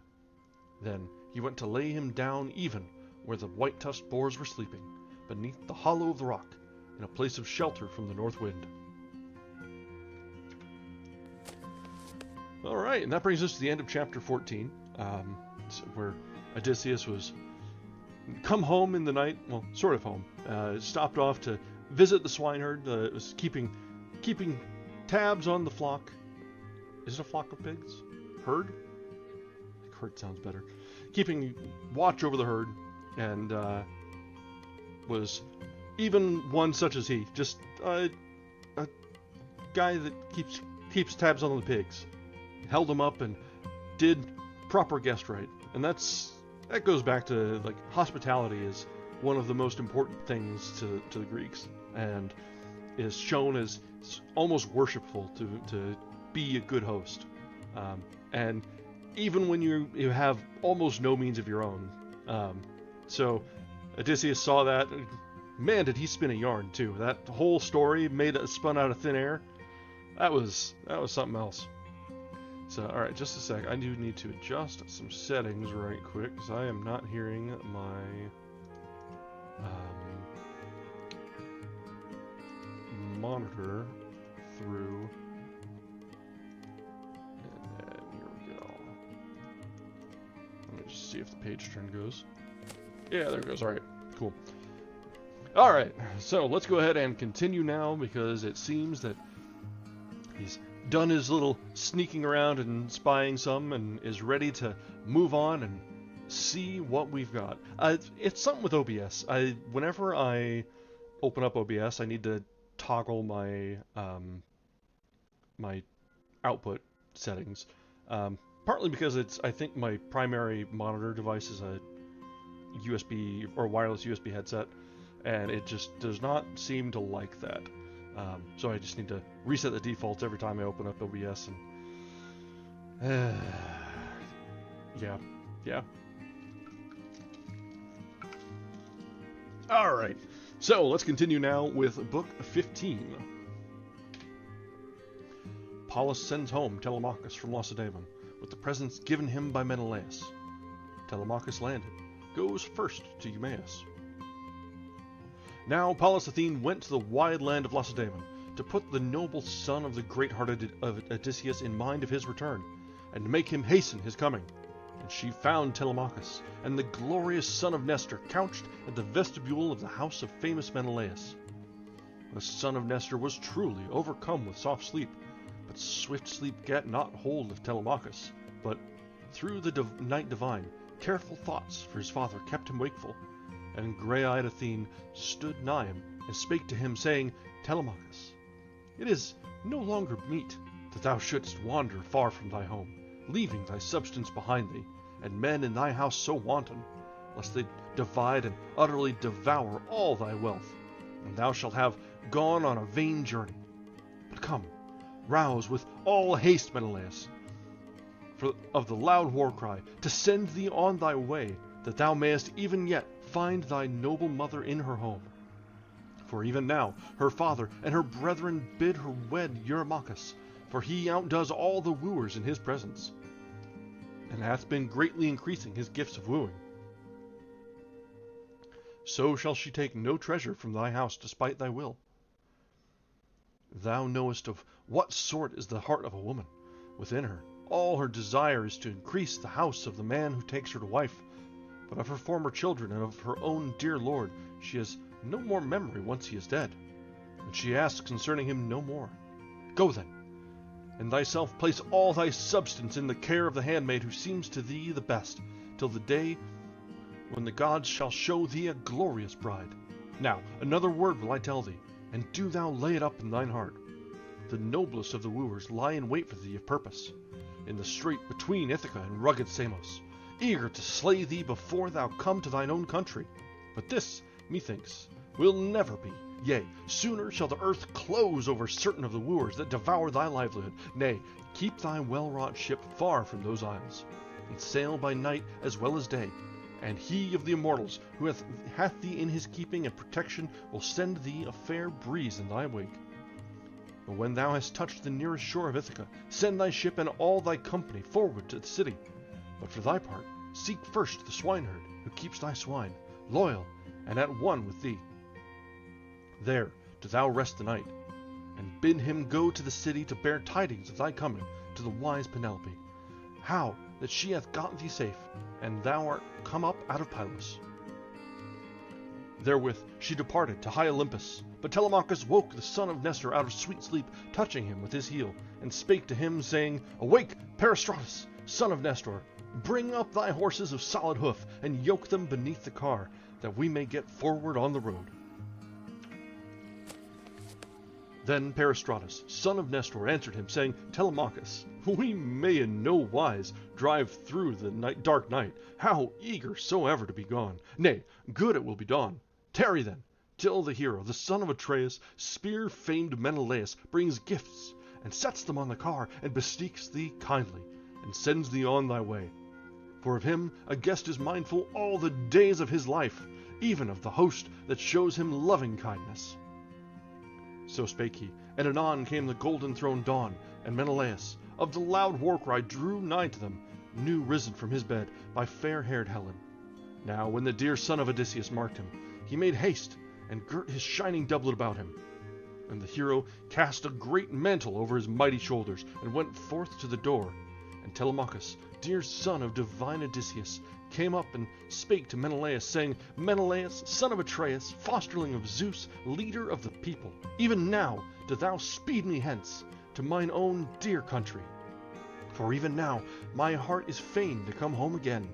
Then he went to lay him down even where the white-tusked boars were sleeping, beneath the hollow of the rock, in a place of shelter from the north wind. All right, and that brings us to the end of chapter 14, where Odysseus was come home in the night, well, sort of home, stopped off to visit the swineherd, was keeping tabs on the flock. Is it a flock of pigs? Herd? I think herd sounds better. Keeping watch over the herd, and was even one such as he, just a guy that keeps tabs on the pigs. Held them up and did proper guest right, and that goes back to, like, hospitality is one of the most important things to the Greeks, and is shown as almost worshipful to be a good host, and even when you have almost no means of your own. So Odysseus saw that. Man, did he spin a yarn too! That whole story spun out of thin air. That was something else. So, alright, just a sec. I do need to adjust some settings right quick, because I am not hearing my monitor through. And here we go. Let me just see if the page turn goes. Yeah, there it goes. Alright, cool. Alright, so let's go ahead and continue now, because it seems that he's done his little sneaking around and spying some, and is ready to move on and see what we've got. It's something with OBS. Whenever I open up OBS, I need to toggle my my output settings. Partly because I think my primary monitor device is a USB or wireless USB headset, and it just does not seem to like that. So I just need to reset the defaults every time I open up OBS, and yeah. All right, so let's continue now with book 15. Pallas sends home Telemachus from Lacedaemon with the presents given him by Menelaus. Telemachus landed, goes first to Eumaeus. Now Pallas Athene went to the wide land of Lacedaemon, to put the noble son of the great-hearted of Odysseus in mind of his return, and to make him hasten his coming. And she found Telemachus, and the glorious son of Nestor, couched at the vestibule of the house of famous Menelaus. The son of Nestor was truly overcome with soft sleep, but swift sleep gat not hold of Telemachus, but through the night divine, careful thoughts for his father kept him wakeful. And grey-eyed Athene stood nigh him, and spake to him, saying, Telemachus, it is no longer meet that thou shouldst wander far from thy home, leaving thy substance behind thee, and men in thy house so wanton, lest they divide and utterly devour all thy wealth, and thou shalt have gone on a vain journey. But come, rouse with all haste Menelaus, for of the loud war cry, to send thee on thy way, that thou mayest even yet find thy noble mother in her home. For even now her father and her brethren bid her wed Eurymachus, for he outdoes all the wooers in his presence, and hath been greatly increasing his gifts of wooing. So shall she take no treasure from thy house despite thy will. Thou knowest of what sort is the heart of a woman. Within her, all her desire is to increase the house of the man who takes her to wife, but of her former children and of her own dear lord she has no more memory once he is dead, and she asks concerning him no more. Go then, and thyself place all thy substance in the care of the handmaid who seems to thee the best, till the day when the gods shall show thee a glorious bride. Now another word will I tell thee, and do thou lay it up in thine heart. The noblest of the wooers lie in wait for thee of purpose, in the strait between Ithaca and rugged Samos, eager to slay thee before thou come to thine own country. But this, methinks, will never be. Yea, sooner shall the earth close over certain of the wooers that devour thy livelihood. Nay, keep thy well-wrought ship far from those isles, and sail by night as well as day. And he of the immortals, who hath thee in his keeping and protection, will send thee a fair breeze in thy wake. But when thou hast touched the nearest shore of Ithaca, send thy ship and all thy company forward to the city. But for thy part, seek first the swineherd, who keeps thy swine, loyal and at one with thee. There do thou rest the night, and bid him go to the city to bear tidings of thy coming to the wise Penelope, how that she hath got thee safe, and thou art come up out of Pylos. Therewith she departed to high Olympus, but Telemachus woke the son of Nestor out of sweet sleep, touching him with his heel, and spake to him, saying, Awake, Peristrotus, son of Nestor, bring up thy horses of solid hoof, and yoke them beneath the car, that we may get forward on the road. Then Peristrotus, son of Nestor, answered him, saying, Telemachus, we may in no wise drive through the dark night, how eager soever to be gone. Nay, good it will be dawn. Tarry then, till the hero, the son of Atreus, spear-famed Menelaus, brings gifts, and sets them on the car, and bespeaks thee kindly, and sends thee on thy way. For of him a guest is mindful all the days of his life, even of the host that shows him loving kindness. So spake he, and anon came the golden-throned dawn, and Menelaus, of the loud war-cry, drew nigh to them, new risen from his bed by fair-haired Helen. Now when the dear son of Odysseus marked him, he made haste, and girt his shining doublet about him. And the hero cast a great mantle over his mighty shoulders, and went forth to the door. And Telemachus, dear son of divine Odysseus, came up and spake to Menelaus, saying, Menelaus, son of Atreus, fosterling of Zeus, leader of the people, even now do thou speed me hence to mine own dear country. For even now my heart is fain to come home again.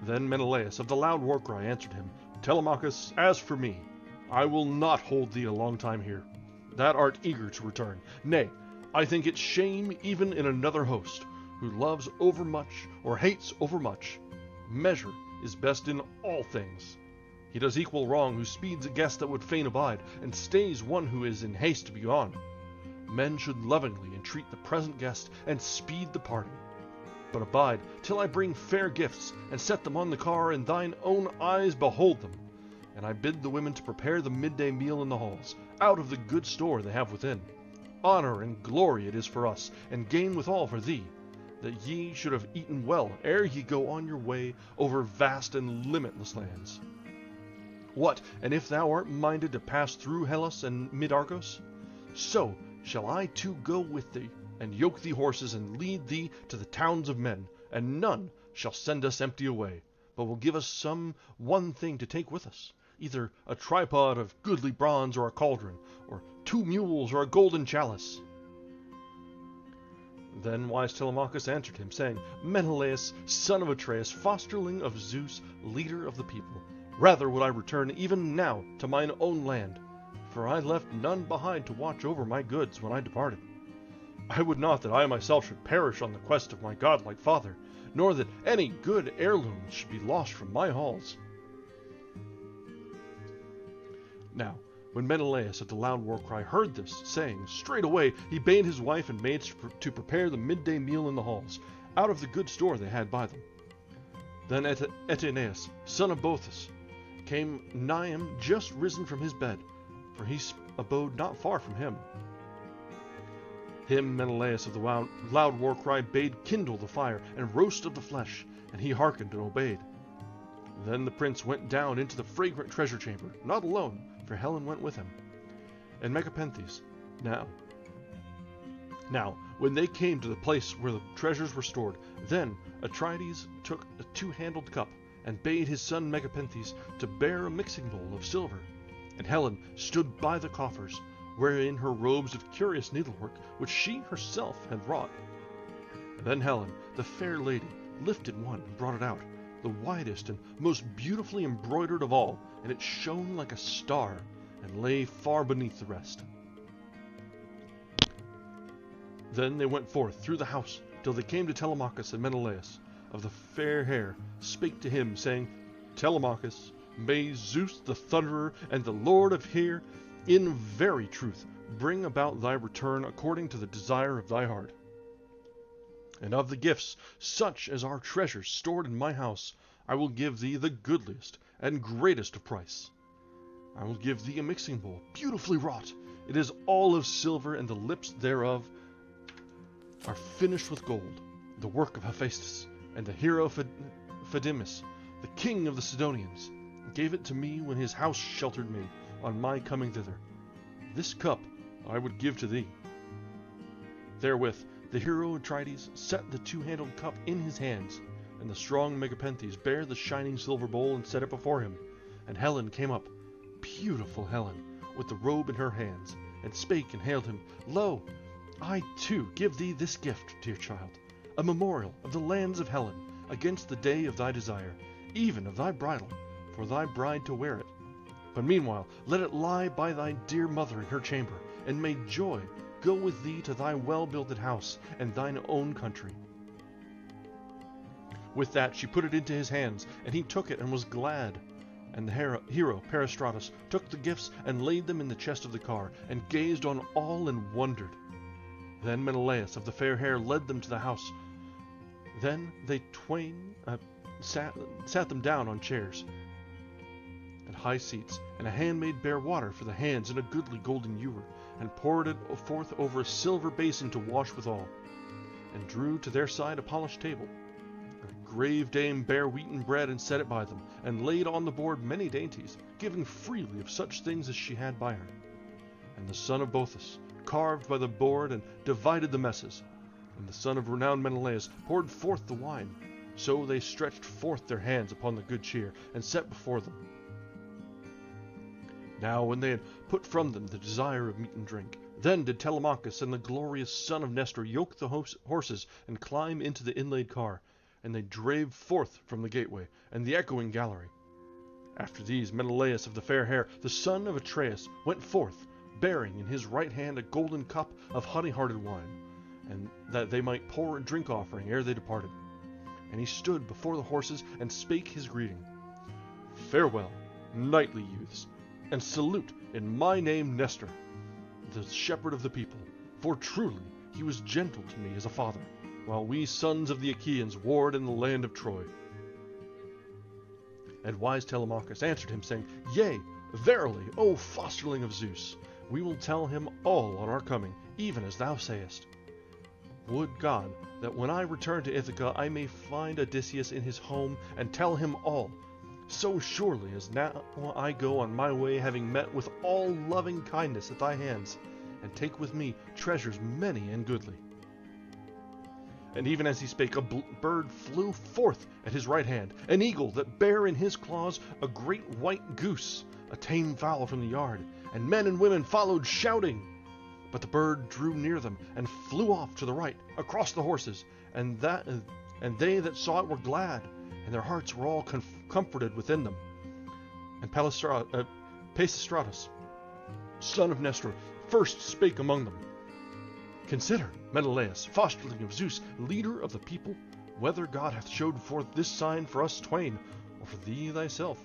Then Menelaus of the loud war-cry answered him, Telemachus, as for me, I will not hold thee a long time here. That art eager to return. Nay, I think it shame even in another host, who loves overmuch or hates overmuch. Measure is best in all things. He does equal wrong who speeds a guest that would fain abide, and stays one who is in haste to be gone. Men should lovingly entreat the present guest, and speed the parting. But abide till I bring fair gifts, and set them on the car, and thine own eyes behold them. And I bid the women to prepare the midday meal in the halls, out of the good store they have within. Honor and glory it is for us, and gain withal for thee, that ye should have eaten well ere ye go on your way over vast and limitless lands. What, and if thou art minded to pass through Hellas and mid-Argos? So shall I too go with thee, and yoke thee horses, and lead thee to the towns of men, and none shall send us empty away, but will give us some one thing to take with us, either a tripod of goodly bronze, or a cauldron, or 2 mules, or a golden chalice. Then wise Telemachus answered him, saying, Menelaus, son of Atreus, fosterling of Zeus, leader of the people, rather would I return even now to mine own land, for I left none behind to watch over my goods when I departed. I would not that I myself should perish on the quest of my godlike father, nor that any good heirlooms should be lost from my halls. Now, when Menelaus of the loud war cry heard this saying, straightway he bade his wife and maids to prepare the midday meal in the halls, out of the good store they had by them. Then Eteneus, son of Boethus, came nigh him, just risen from his bed, for he abode not far from him. Him Menelaus of the loud war cry bade kindle the fire and roast of the flesh, and he hearkened and obeyed. Then the prince went down into the fragrant treasure chamber, not alone, for Helen went with him, and Megapenthes. Now, when they came to the place where the treasures were stored, then Atrides took a 2-handled cup, and bade his son Megapenthes to bear a mixing bowl of silver. And Helen stood by the coffers, wherein her robes of curious needlework, which she herself had wrought. Then Helen, the fair lady, lifted one and brought it out, the widest and most beautifully embroidered of all, and it shone like a star, and lay far beneath the rest. Then they went forth through the house, till they came to Telemachus, and Menelaus of the fair hair spake to him, saying, Telemachus, may Zeus the Thunderer and the Lord of Here in very truth bring about thy return according to the desire of thy heart. And of the gifts, such as are treasures stored in my house, I will give thee the goodliest and greatest of price. I will give thee a mixing bowl, beautifully wrought. It is all of silver, and the lips thereof are finished with gold, the work of Hephaestus, and the hero Phaedimus, the king of the Sidonians, gave it to me when his house sheltered me on my coming thither. This cup I would give to thee. Therewith the hero Atrides set the 2-handled cup in his hands, and the strong Megapenthes bare the shining silver bowl and set it before him. And Helen came up, beautiful Helen, with the robe in her hands, and spake and hailed him, Lo, I too give thee this gift, dear child, a memorial of the lands of Helen, against the day of thy desire, even of thy bridal, for thy bride to wear it. But meanwhile let it lie by thy dear mother in her chamber, and may joy go with thee to thy well-builded house and thine own country. With that she put it into his hands, and he took it and was glad. And the hero Peristratus took the gifts and laid them in the chest of the car, and gazed on all and wondered. Then Menelaus of the fair hair led them to the house. Then they twain sat them down on chairs and high seats, and a handmaid bare water for the hands in a goodly golden ewer, and poured it forth over a silver basin to wash withal, and drew to their side a polished table. And a grave dame bare wheaten bread, and set it by them, and laid on the board many dainties, giving freely of such things as she had by her. And the son of Boethus carved by the board, and divided the messes. And the son of renowned Menelaus poured forth the wine. So they stretched forth their hands upon the good cheer, and set before them. Now when they had put from them the desire of meat and drink, then did Telemachus and the glorious son of Nestor yoke the horses, and climb into the inlaid car, and they drave forth from the gateway, and the echoing gallery. After these Menelaus of the fair hair, the son of Atreus, went forth, bearing in his right hand a golden cup of honey-hearted wine, and that they might pour a drink offering ere they departed. And he stood before the horses, and spake his greeting. Farewell, knightly youths, and salute in my name Nestor, the shepherd of the people, for truly he was gentle to me as a father, while we sons of the Achaeans warred in the land of Troy. And wise Telemachus answered him, saying, Yea, verily, O fosterling of Zeus, we will tell him all on our coming, even as thou sayest. Would God that when I return to Ithaca I may find Odysseus in his home, and tell him all, so surely as now I go on my way, having met with all loving kindness at thy hands, and take with me treasures many and goodly. And even as he spake, a bird flew forth at his right hand, an eagle that bare in his claws a great white goose, a tame fowl from the yard, and men and women followed shouting. But the bird drew near them, and flew off to the right, across the horses, and they that saw it were glad, and their hearts were all comforted within them. And Pisistratus, son of Nestor, first spake among them. Consider, Menelaus, fosterling of Zeus, leader of the people, whether God hath showed forth this sign for us twain, or for thee thyself.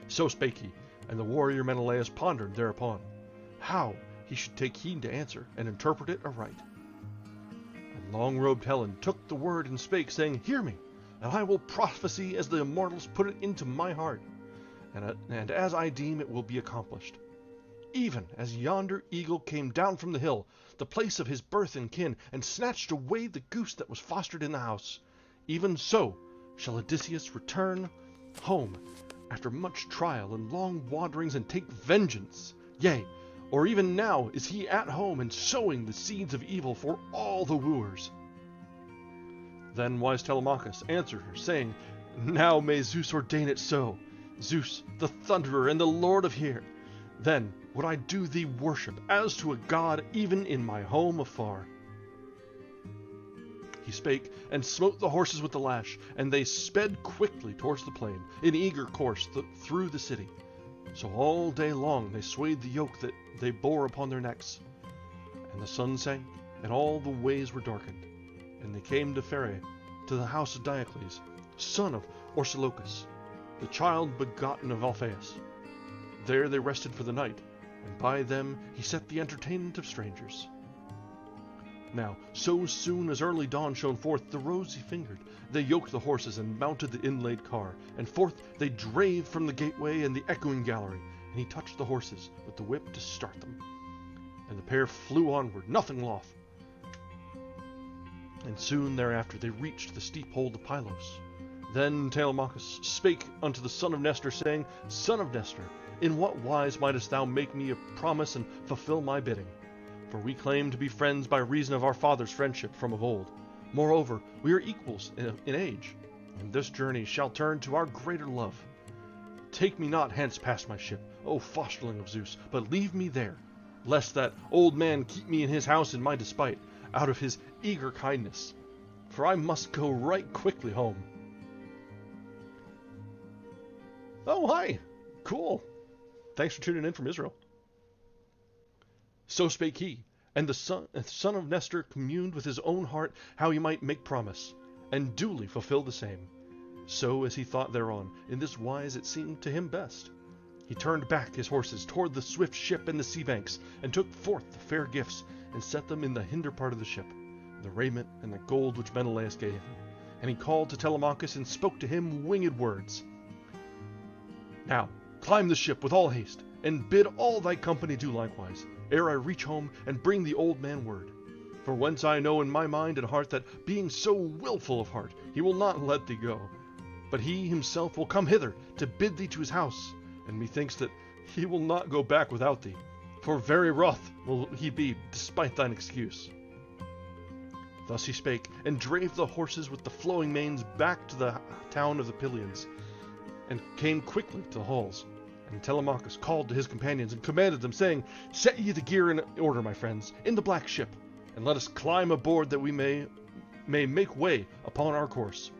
So spake he, and the warrior Menelaus pondered thereupon, how he should take heed to answer, and interpret it aright. And long-robed Helen took the word and spake, saying, Hear me, and I will prophesy as the immortals put it into my heart, and as I deem it will be accomplished. Even as yonder eagle came down from the hill, the place of his birth and kin, and snatched away the goose that was fostered in the house, even so shall Odysseus return home after much trial and long wanderings, and take vengeance. Yea, or even now is he at home, and sowing the seeds of evil for all the wooers. Then wise Telemachus answered her, saying, Now may Zeus ordain it so, Zeus, the thunderer and the lord of here. Then would I do thee worship as to a god, even in my home afar. He spake, and smote the horses with the lash, and they sped quickly towards the plain, in eager course through the city. So all day long they swayed the yoke that they bore upon their necks. And the sun sank, and all the ways were darkened. And they came to Pherae, to the house of Diocles, son of Orsilochus, the child begotten of Alphaeus. There they rested for the night, and by them he set the entertainment of strangers. Now, so soon as early dawn shone forth, the rosy fingered, they yoked the horses and mounted the inlaid car, and forth they drave from the gateway and the echoing gallery, and he touched the horses with the whip to start them. And the pair flew onward, nothing loth. And soon thereafter they reached the steep hold of Pylos. Then Telemachus spake unto the son of Nestor, saying, Son of Nestor, in what wise mightest thou make me a promise and fulfill my bidding? For we claim to be friends by reason of our father's friendship from of old. Moreover, we are equals in age, and this journey shall turn to our greater love. Take me not hence past my ship, O fosterling of Zeus, but leave me there, lest that old man keep me in his house in my despite, out of his eager kindness. For I must go right quickly home. Oh, hi! Cool. Thanks for tuning in from Israel. So spake he, and the son of Nestor communed with his own heart how he might make promise, and duly fulfill the same. So as he thought thereon, in this wise it seemed to him best. He turned back his horses toward the swift ship and the sea banks, and took forth the fair gifts, and set them in the hinder part of the ship, the raiment and the gold which Menelaus gave him. And he called to Telemachus, and spoke to him winged words. Now, climb the ship with all haste, and bid all thy company do likewise, ere I reach home, and bring the old man word. For whence I know in my mind and heart that, being so wilful of heart, he will not let thee go. But he himself will come hither to bid thee to his house, and methinks that he will not go back without thee, for very wroth will he be, despite thine excuse. Thus he spake, and drave the horses with the flowing manes back to the town of the Pylians, and came quickly to the halls. And Telemachus called to his companions, and commanded them, saying, Set ye the gear in order, my friends, in the black ship, and let us climb aboard, that we may make way upon our course.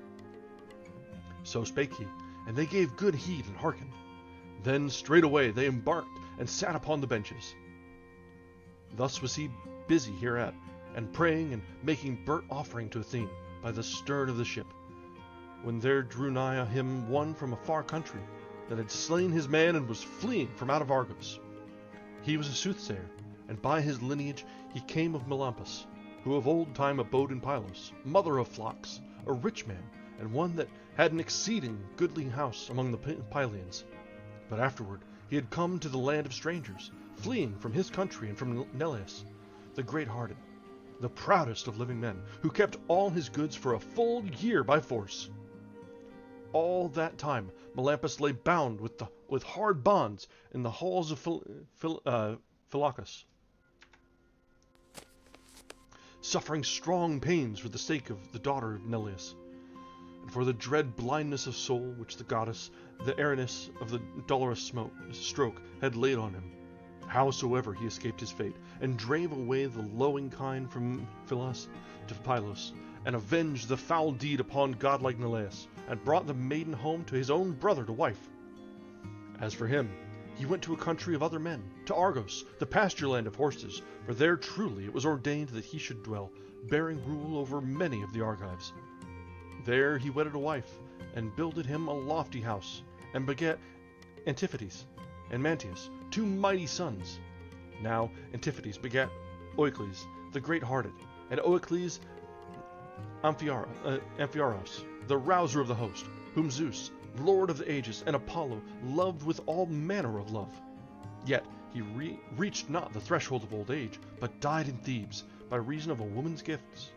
So spake he, and they gave good heed and hearkened. Then straightway they embarked, and sat upon the benches. Thus was he busy hereat, and praying and making burnt offering to Athene by the stern of the ship, when there drew nigh him one from a far country, that had slain his man and was fleeing from out of Argos. He was a soothsayer, and by his lineage he came of Melampus, who of old time abode in Pylos, mother of flocks, a rich man, and one that had an exceeding goodly house among the Pylians. But afterward he had come to the land of strangers, fleeing from his country and from Neleus, the great-hearted, the proudest of living men, who kept all his goods for a full year by force. all that time Melampus lay bound with hard bonds in the halls of Philocus, suffering strong pains for the sake of the daughter of Neleus, and for the dread blindness of soul which the goddess, the Erinnys of the dolorous stroke, had laid on him. Howsoever he escaped his fate, and drave away the lowing kind from Philos to Pylos, and avenged the foul deed upon godlike Neleus, and brought the maiden home to his own brother to wife. As for him, he went to a country of other men, to Argos, the pasture land of horses, for there truly it was ordained that he should dwell, bearing rule over many of the Argives. There he wedded a wife, and builded him a lofty house, and begat Antiphates and Mantius, 2 mighty sons. Now Antiphates begat Oicles, the great-hearted, and Oicles Amphiaraus, the rouser of the host, whom Zeus, Lord of the ages, and Apollo loved with all manner of love. Yet he reached not the threshold of old age, but died in Thebes, by reason of a woman's gifts.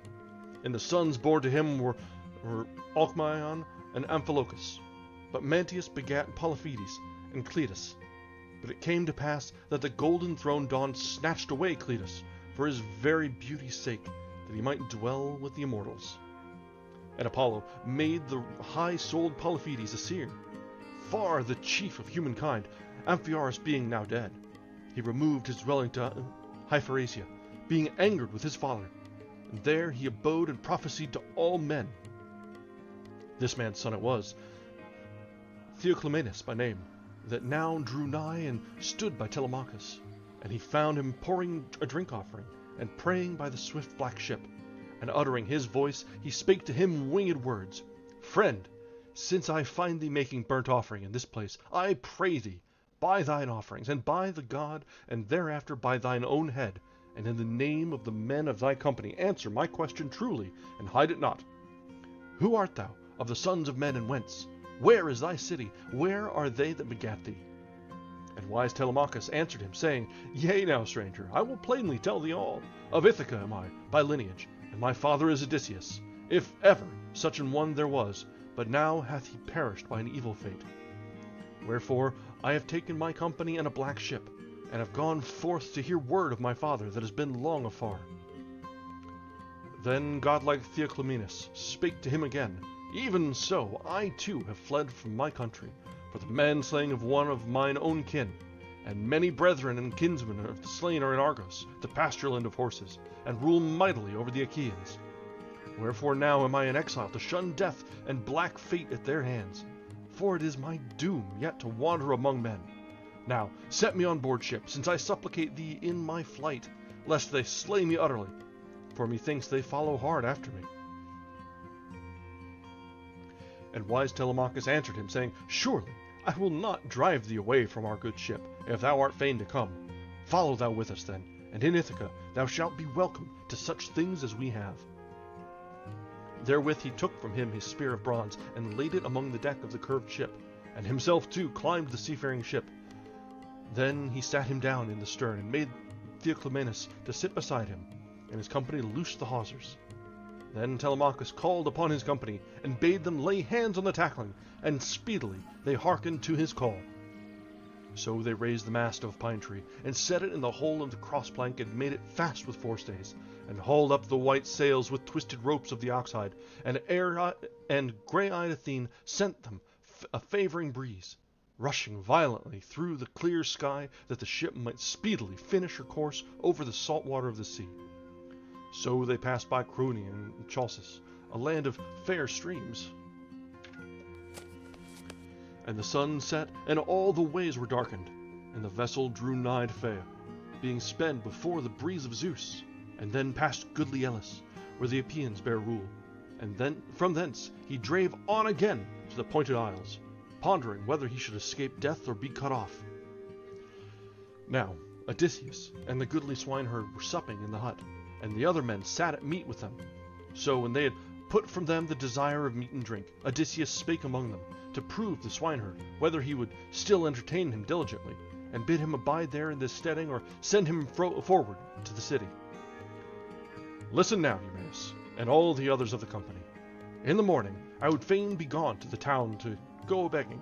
And the sons born to him were Alcmaeon and Amphilochus. But Mantius begat Polyphetes and Cleitus. But it came to pass that the golden throne dawn snatched away Cleitus, for his very beauty's sake, that he might dwell with the immortals. And Apollo made the high-souled Polyphetes a seer, far the chief of humankind, Amphiaraus being now dead. He removed his dwelling to Hyperasia, being angered with his father, and there he abode and prophesied to all men. This man's son it was, Theoclymenus by name, that now drew nigh and stood by Telemachus, and he found him pouring a drink offering, and praying by the swift black ship, and uttering his voice, he spake to him winged words. Friend, since I find thee making burnt offering in this place, I pray thee, by thine offerings, and by the god, and thereafter by thine own head, and in the name of the men of thy company, answer my question truly, and hide it not. Who art thou, of the sons of men, and whence? Where is thy city? Where are they that begat thee? And wise Telemachus answered him, saying, Yea now, stranger, I will plainly tell thee all. Of Ithaca am I, by lineage, and my father is Odysseus, if ever such an one there was, but now hath he perished by an evil fate. Wherefore I have taken my company in a black ship, and have gone forth to hear word of my father that has been long afar. Then godlike Theoclymenus spake to him again, Even so, I too have fled from my country, for the manslaying of one of mine own kin, and many brethren and kinsmen of the slain are in Argos, the pasture land of horses, and rule mightily over the Achaeans. Wherefore now am I in exile to shun death and black fate at their hands, for it is my doom yet to wander among men. Now set me on board ship, since I supplicate thee in my flight, lest they slay me utterly, for methinks they follow hard after me. And wise Telemachus answered him, saying, Surely I will not drive thee away from our good ship, if thou art fain to come. Follow thou with us then, and in Ithaca thou shalt be welcome to such things as we have. Therewith he took from him his spear of bronze, and laid it among the deck of the curved ship, and himself too climbed the seafaring ship. Then he sat him down in the stern, and made Theoclymenus to sit beside him, and his company loosed the hawsers. Then Telemachus called upon his company, and bade them lay hands on the tackling, and speedily they hearkened to his call. So they raised the mast of pine tree, and set it in the hole of the crossplank, and made it fast with forestays, and hauled up the white sails with twisted ropes of the oxhide, and grey-eyed Athene sent them a favouring breeze, rushing violently through the clear sky, that the ship might speedily finish her course over the salt water of the sea. So they passed by Croni and Chalcis, a land of fair streams. And the sun set, and all the ways were darkened, and the vessel drew nigh to Phaea, being sped before the breeze of Zeus, and then past goodly Elis, where the Epeans bear rule, and then from thence he drave on again to the pointed isles, pondering whether he should escape death or be cut off. Now Odysseus and the goodly swineherd were supping in the hut, and the other men sat at meat with them. So when they had put from them the desire of meat and drink, Odysseus spake among them, to prove the swineherd whether he would still entertain him diligently, and bid him abide there in this steading, or send him forward to the city. Listen now, Eumaeus, and all the others of the company. In the morning, I would fain be gone to the town to go a-begging,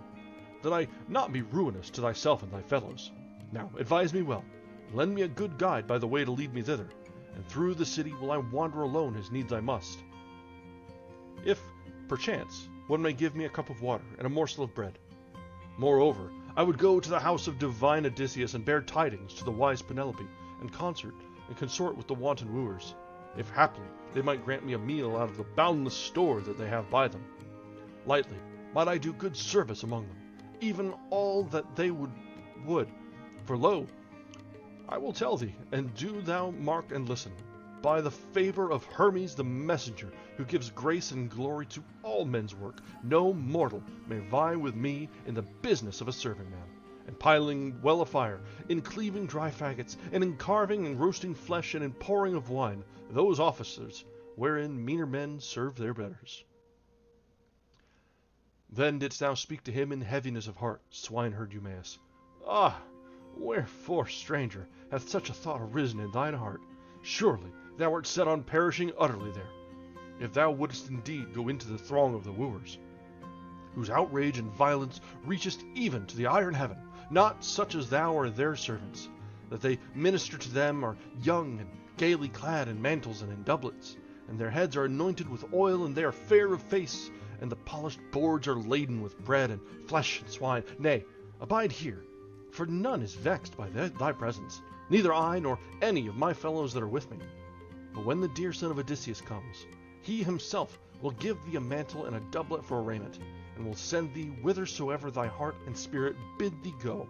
that I not be ruinous to thyself and thy fellows. Now advise me well, and lend me a good guide by the way to lead me thither, and through the city will I wander alone as needs I must. If, perchance, one may give me a cup of water and a morsel of bread. Moreover, I would go to the house of divine Odysseus and bear tidings to the wise Penelope, and consort with the wanton wooers, if haply they might grant me a meal out of the boundless store that they have by them. Lightly might I do good service among them, even all that they would. For lo, I will tell thee, and do thou mark and listen, by the favor of Hermes the messenger, who gives grace and glory to all men's work, no mortal may vie with me in the business of a serving man, in piling well a fire, in cleaving dry faggots, and in carving and roasting flesh, and in pouring of wine, those offices wherein meaner men serve their betters. Then didst thou speak to him in heaviness of heart, swineherd Eumaeus. Ah, wherefore, stranger, hath such a thought arisen in thine heart? Surely thou art set on perishing utterly there, if thou wouldst indeed go into the throng of the wooers, whose outrage and violence reachest even to the iron heaven. Not such as thou are their servants, that they minister to them are young and gaily clad in mantles and in doublets, and their heads are anointed with oil, and they are fair of face, and the polished boards are laden with bread and flesh and swine. Nay, abide here, for none is vexed by thy presence, neither I nor any of my fellows that are with me. But when the dear son of Odysseus comes, he himself will give thee a mantle and a doublet for a raiment, and will send thee whithersoever thy heart and spirit bid thee go.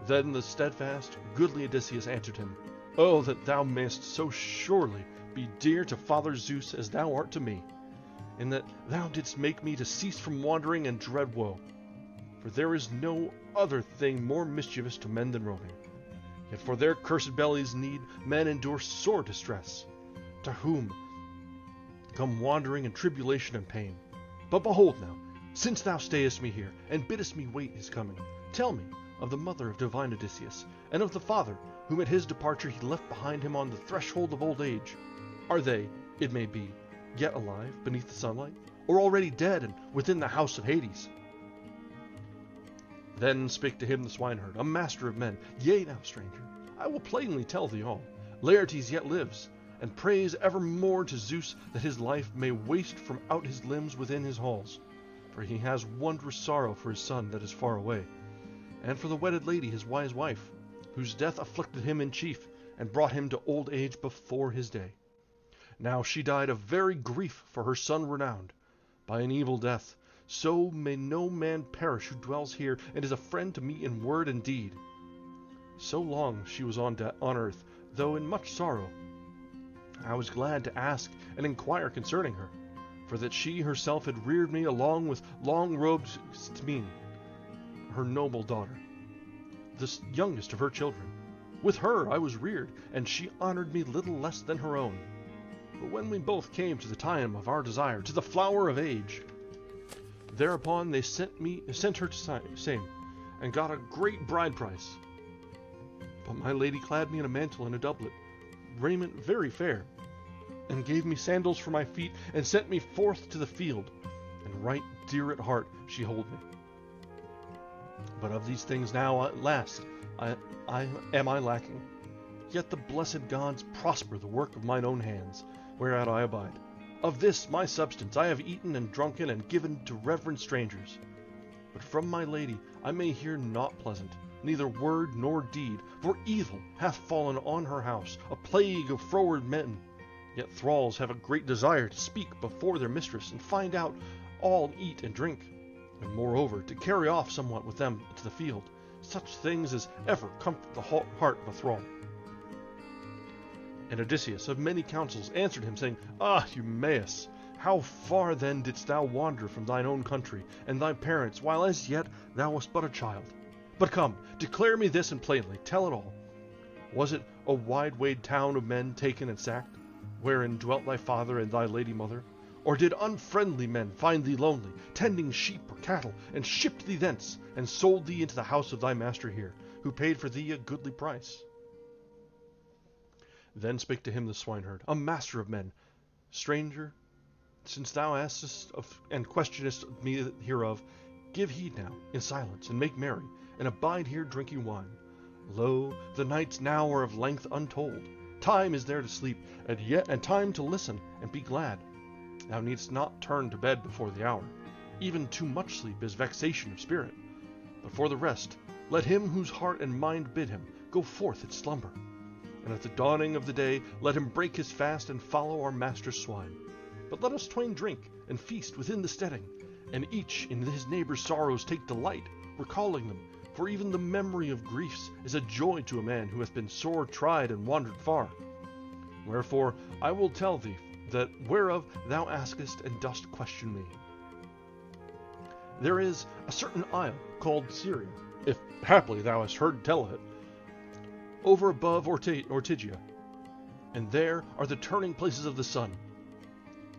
Then the steadfast, goodly Odysseus answered him, Oh, that thou mayst so surely be dear to Father Zeus as thou art to me, in that thou didst make me to cease from wandering and dread woe. For there is no other thing more mischievous to men than roving. Yet for their cursed bellies' need men endure sore distress, to whom come wandering and tribulation and pain. But behold now, since thou stayest me here, and biddest me wait his coming, tell me of the mother of divine Odysseus, and of the father, whom at his departure he left behind him on the threshold of old age. Are they, it may be, yet alive beneath the sunlight, or already dead and within the house of Hades? Then spake to him the swineherd, a master of men, Yea now, stranger, I will plainly tell thee all. Laertes yet lives, and prays evermore to Zeus that his life may waste from out his limbs within his halls, for he has wondrous sorrow for his son that is far away, and for the wedded lady his wise wife, whose death afflicted him in chief, and brought him to old age before his day. Now she died of very grief for her son renowned, by an evil death. So may no man perish who dwells here, and is a friend to me in word and deed. So long she was on earth, though in much sorrow, I was glad to ask and inquire concerning her, for that she herself had reared me along with long-robed Stmene, her noble daughter, the youngest of her children. With her I was reared, and she honored me little less than her own. But when we both came to the time of our desire, to the flower of age, thereupon they sent her to same, and got a great bride price. But my lady clad me in a mantle and a doublet, raiment very fair, and gave me sandals for my feet, and sent me forth to the field, and right dear at heart she hold me. But of these things now at last am I lacking. Yet the blessed gods prosper the work of mine own hands, whereat I abide. Of this my substance I have eaten and drunken and given to reverend strangers. But from my lady I may hear naught pleasant, neither word nor deed, for evil hath fallen on her house, a plague of froward men. Yet thralls have a great desire to speak before their mistress, and find out all eat and drink, and moreover to carry off somewhat with them to the field, such things as ever comfort the heart of a thrall. And Odysseus of many counsels answered him, saying, Ah, Eumaeus, how far then didst thou wander from thine own country and thy parents, while as yet thou wast but a child? But come, declare me this, and plainly tell it all. Was it a wide-wayed town of men taken and sacked, wherein dwelt thy father and thy lady mother? Or did unfriendly men find thee lonely, tending sheep or cattle, and shipped thee thence, and sold thee into the house of thy master here, who paid for thee a goodly price? Then spake to him the swineherd, a master of men, Stranger, since thou askest of, and questionest me hereof, give heed now, in silence, and make merry, and abide here drinking wine. Lo, the nights now are of length untold. Time is there to sleep, and time to listen, and be glad. Thou needst not turn to bed before the hour. Even too much sleep is vexation of spirit. But for the rest, let him whose heart and mind bid him go forth at slumber. And at the dawning of the day, let him break his fast and follow our master's swine. But let us twain drink and feast within the steading, and each in his neighbor's sorrows take delight, recalling them. For even the memory of griefs is a joy to a man who hath been sore tried and wandered far. Wherefore I will tell thee that whereof thou askest and dost question me. There is a certain isle called Syria, if haply thou hast heard tell of it, over above Ortygia, and there are the turning places of the sun.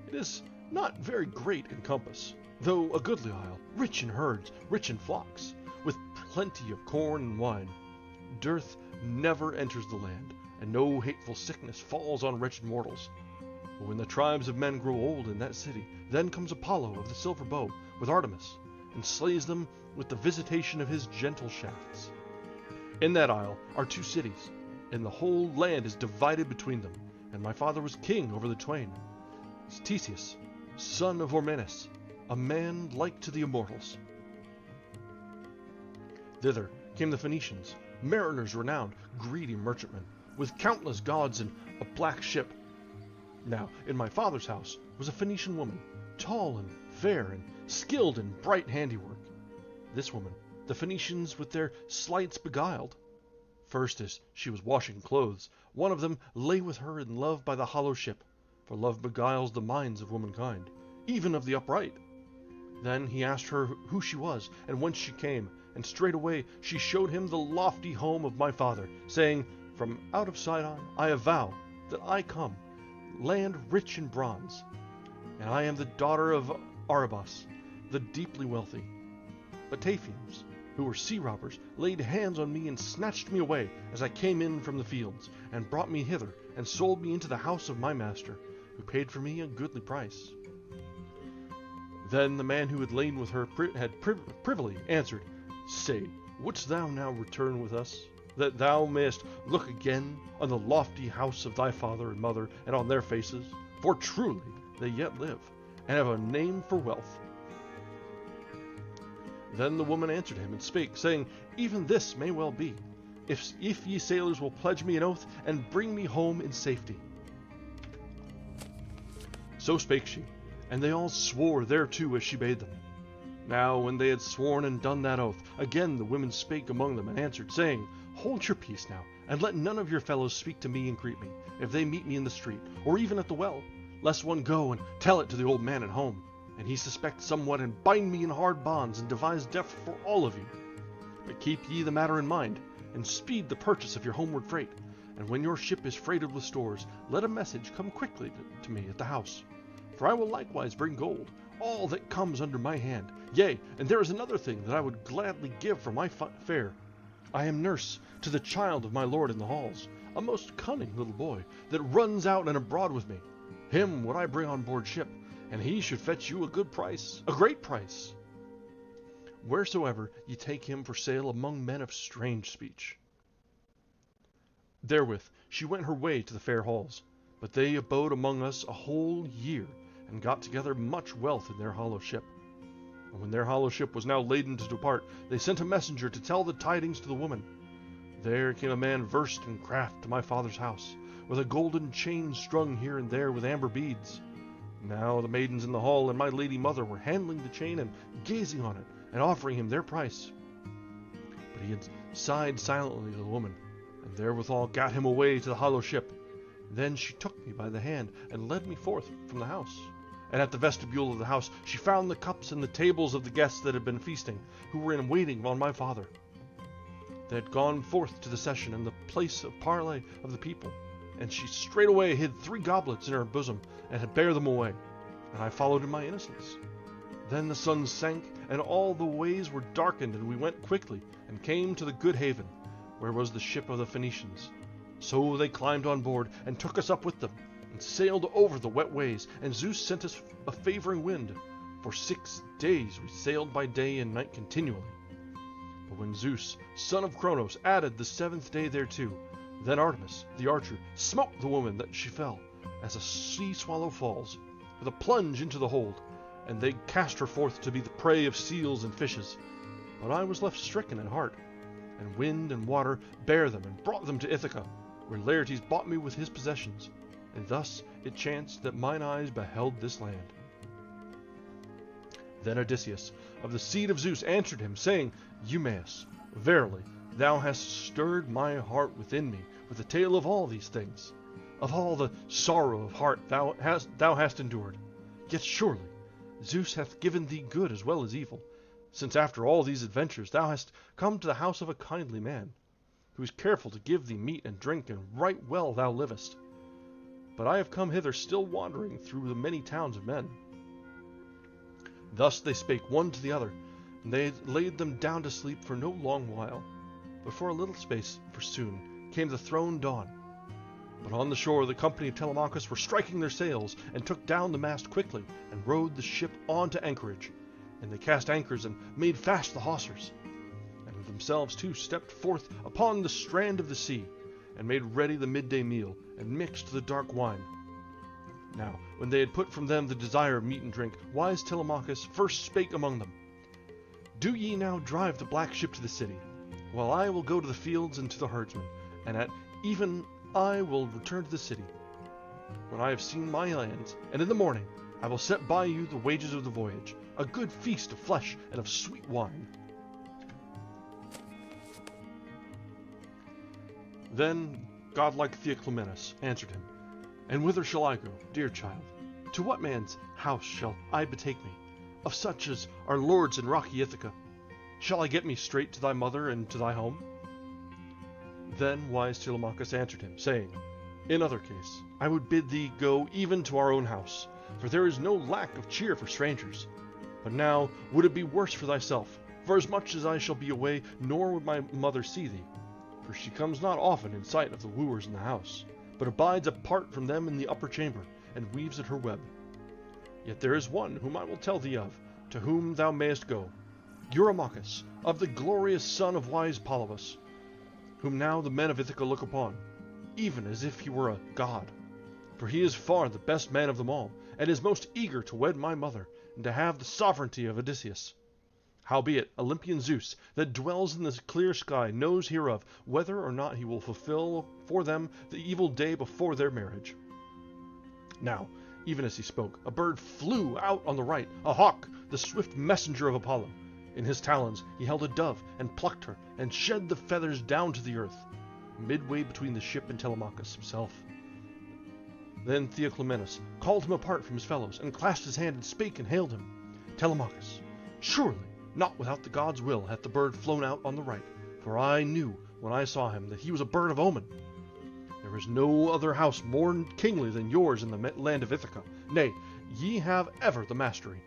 It is not very great in compass, though a goodly isle, rich in herds, rich in flocks, with plenty of corn and wine. Dearth never enters the land, and no hateful sickness falls on wretched mortals. But when the tribes of men grow old in that city, then comes Apollo of the silver bow with Artemis, and slays them with the visitation of his gentle shafts. In that isle are 2 cities, and the whole land is divided between them, and my father was king over the twain. Theseus, son of Ormenus, a man like to the immortals. Thither came the Phoenicians, mariners renowned, greedy merchantmen, with countless gods and a black ship. Now, in my father's house was a Phoenician woman, tall and fair and skilled in bright handiwork. This woman the Phoenicians with their sleights beguiled. First, as she was washing clothes, one of them lay with her in love by the hollow ship, for love beguiles the minds of womankind, even of the upright. Then he asked her who she was, and whence she came, and straightway she showed him the lofty home of my father, saying, From out of Sidon I avow that I come, land rich in bronze, and I am the daughter of Arabas, the deeply wealthy. But Taphians, who were sea robbers, laid hands on me and snatched me away as I came in from the fields, and brought me hither, and sold me into the house of my master, who paid for me a goodly price. Then the man who had lain with her had privily answered, Say, wouldst thou now return with us, that thou mayest look again on the lofty house of thy father and mother, and on their faces? For truly they yet live, and have a name for wealth. Then the woman answered him and spake, saying, Even this may well be, if ye sailors will pledge me an oath, and bring me home in safety. So spake she, and they all swore thereto as she bade them. Now when they had sworn and done that oath, again the women spake among them, and answered, saying, Hold your peace now, and let none of your fellows speak to me and greet me, if they meet me in the street, or even at the well, lest one go and tell it to the old man at home, and he suspect somewhat, and bind me in hard bonds, and devise death for all of you. But keep ye the matter in mind, and speed the purchase of your homeward freight, and when your ship is freighted with stores, let a message come quickly to me at the house. For I will likewise bring gold, all that comes under my hand. Yea, and there is another thing that I would gladly give for my fare. I am nurse to the child of my lord in the halls, a most cunning little boy, that runs out and abroad with me. Him would I bring on board ship, and he should fetch you a good price, a great price, wheresoever ye take him for sale among men of strange speech. Therewith she went her way to the fair halls, but they abode among us a whole year, and got together much wealth in their hollow ship. And when their hollow ship was now laden to depart, they sent a messenger to tell the tidings to the woman. There came a man versed in craft to my father's house, with a golden chain strung here and there with amber beads. Now the maidens in the hall and my lady mother were handling the chain and gazing on it, and offering him their price. But he had sighed silently to the woman, and therewithal got him away to the hollow ship. Then she took me by the hand, and led me forth from the house. And at the vestibule of the house she found the cups and the tables of the guests that had been feasting, who were in waiting on my father. They had gone forth to the session and the place of parley of the people, and she straightway hid 3 goblets in her bosom, and had bare them away, and I followed in my innocence. Then the sun sank, and all the ways were darkened, and we went quickly, and came to the good haven, where was the ship of the Phoenicians. So they climbed on board, and took us up with them, and sailed over the wet ways, and Zeus sent us a favoring wind. For 6 days we sailed by day and night continually. But when Zeus, son of Cronos, added the 7th day thereto, then Artemis, the archer, smote the woman that she fell, as a sea swallow falls, with a plunge into the hold, and they cast her forth to be the prey of seals and fishes. But I was left stricken at heart, and wind and water bare them and brought them to Ithaca, where Laertes bought me with his possessions, and thus it chanced that mine eyes beheld this land. Then Odysseus, of the seed of Zeus, answered him, saying, Eumaeus, verily, thou hast stirred my heart within me with the tale of all these things, of all the sorrow of heart thou hast endured. Yet surely Zeus hath given thee good as well as evil, since after all these adventures thou hast come to the house of a kindly man, who is careful to give thee meat and drink, and right well thou livest. But I have come hither still wandering through the many towns of men. Thus they spake one to the other, and they laid them down to sleep for no long while. But for a little space, for soon came the throned dawn. But on the shore the company of Telemachus were striking their sails, and took down the mast quickly, and rowed the ship on to anchorage. And they cast anchors, and made fast the hawsers. And themselves too stepped forth upon the strand of the sea, and made ready the midday meal, and mixed the dark wine. Now, when they had put from them the desire of meat and drink, wise Telemachus first spake among them. Do ye now drive the black ship to the city, while I will go to the fields and to the herdsmen, and at even I will return to the city, when I have seen my lands, and in the morning I will set by you the wages of the voyage, a good feast of flesh and of sweet wine. Then godlike Theoclymenus answered him, And whither shall I go, dear child? To what man's house shall I betake me, of such as are lords in rocky Ithaca? Shall I get me straight to thy mother and to thy home? Then wise Telemachus answered him, saying, In other case, I would bid thee go even to our own house, for there is no lack of cheer for strangers. But now would it be worse for thyself, for as much as I shall be away, nor would my mother see thee, for she comes not often in sight of the wooers in the house, but abides apart from them in the upper chamber, and weaves at her web. Yet there is one whom I will tell thee of, to whom thou mayest go, Eurymachus, of the glorious son of wise Polybus, whom now the men of Ithaca look upon, even as if he were a god. For he is far the best man of them all, and is most eager to wed my mother, and to have the sovereignty of Odysseus. Howbeit, Olympian Zeus, that dwells in the clear sky, knows hereof, whether or not he will fulfill for them the evil day before their marriage. Now, even as he spoke, a bird flew out on the right, a hawk, the swift messenger of Apollo. In his talons he held a dove, and plucked her, and shed the feathers down to the earth, midway between the ship and Telemachus himself. Then Theoclymenus called him apart from his fellows, and clasped his hand, and spake and hailed him. Telemachus, surely not without the god's will hath the bird flown out on the right, for I knew when I saw him that he was a bird of omen. There is no other house more kingly than yours in the land of Ithaca. Nay, ye have ever the mastery.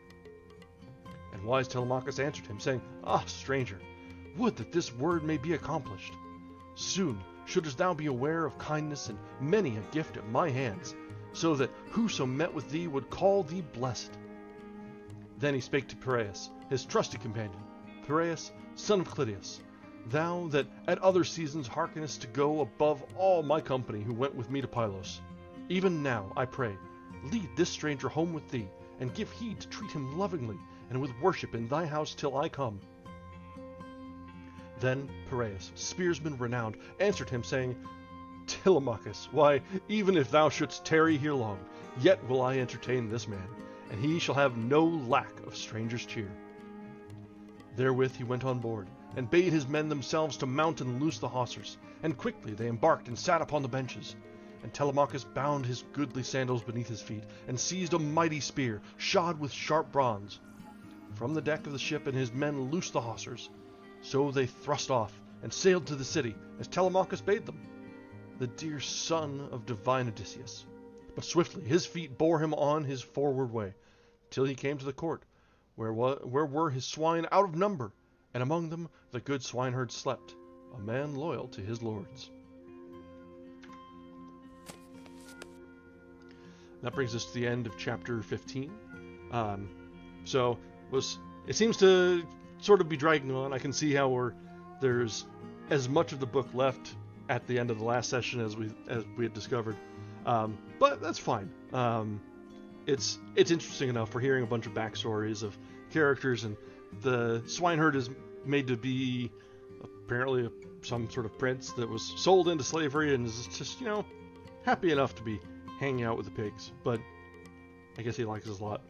And wise Telemachus answered him, saying, Ah, stranger, would that this word may be accomplished. Soon shouldest thou be aware of kindness and many a gift at my hands, so that whoso met with thee would call thee blessed. Then he spake to Piraeus, his trusty companion, Piraeus, son of Clytius, thou that at other seasons hearkenest to go above all my company who went with me to Pylos. Even now, I pray, lead this stranger home with thee, and give heed to treat him lovingly, and with worship in thy house till I come. Then Piraeus, spearsman renowned, answered him, saying, Telemachus, why, even if thou shouldst tarry here long, yet will I entertain this man, and he shall have no lack of strangers' cheer. Therewith he went on board, and bade his men themselves to mount and loose the hawsers, and quickly they embarked and sat upon the benches. And Telemachus bound his goodly sandals beneath his feet, and seized a mighty spear, shod with sharp bronze. From the deck of the ship and his men loosed the hawsers. So they thrust off, and sailed to the city, as Telemachus bade them, the dear son of divine Odysseus. But swiftly his feet bore him on his forward way, till he came to the court, where were his swine out of number, and among them the good swineherd slept, a man loyal to his lords. That brings us to the end of chapter 15. So it seems to sort of be dragging on. I can see how there's as much of the book left at the end of the last session as we had discovered, but that's fine. It's interesting enough. We're hearing a bunch of backstories of characters, and the swineherd is made to be apparently some sort of prince that was sold into slavery and is just, happy enough to be hanging out with the pigs, but I guess he likes us a lot.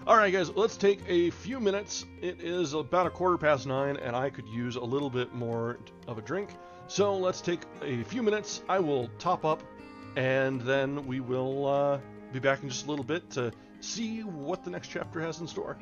Alright guys, let's take a few minutes. It is about 9:15, and I could use a little bit more of a drink, so let's take a few minutes. I will top up, and then we will be back in just a little bit to see what the next chapter has in store.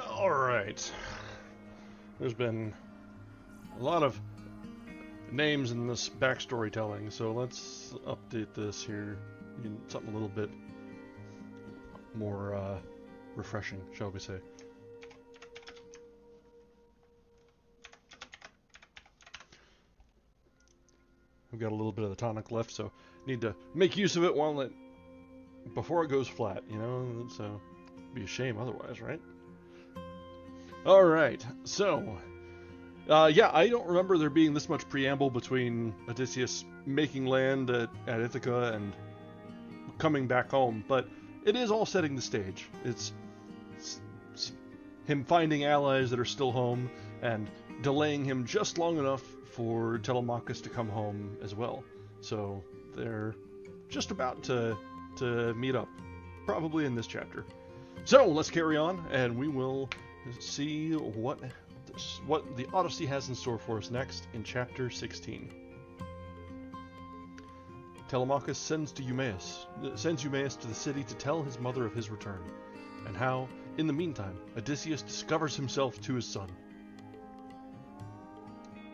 Alright. There's been a lot of names in this backstory telling, so let's update this here. Something a little bit more refreshing, shall we say. We've got a little bit of the tonic left, so need to make use of it before it goes flat, so it'd be a shame otherwise, right? Alright, so yeah, I don't remember there being this much preamble between Odysseus making land at Ithaca and coming back home, but it is all setting the stage. It's him finding allies that are still home and delaying him just long enough for Telemachus to come home as well. So they're just about to meet up, probably in this chapter. So let's carry on, and we will see what the Odyssey has in store for us next in chapter 16. Telemachus sends Eumaeus to the city to tell his mother of his return, and how, in the meantime, Odysseus discovers himself to his son.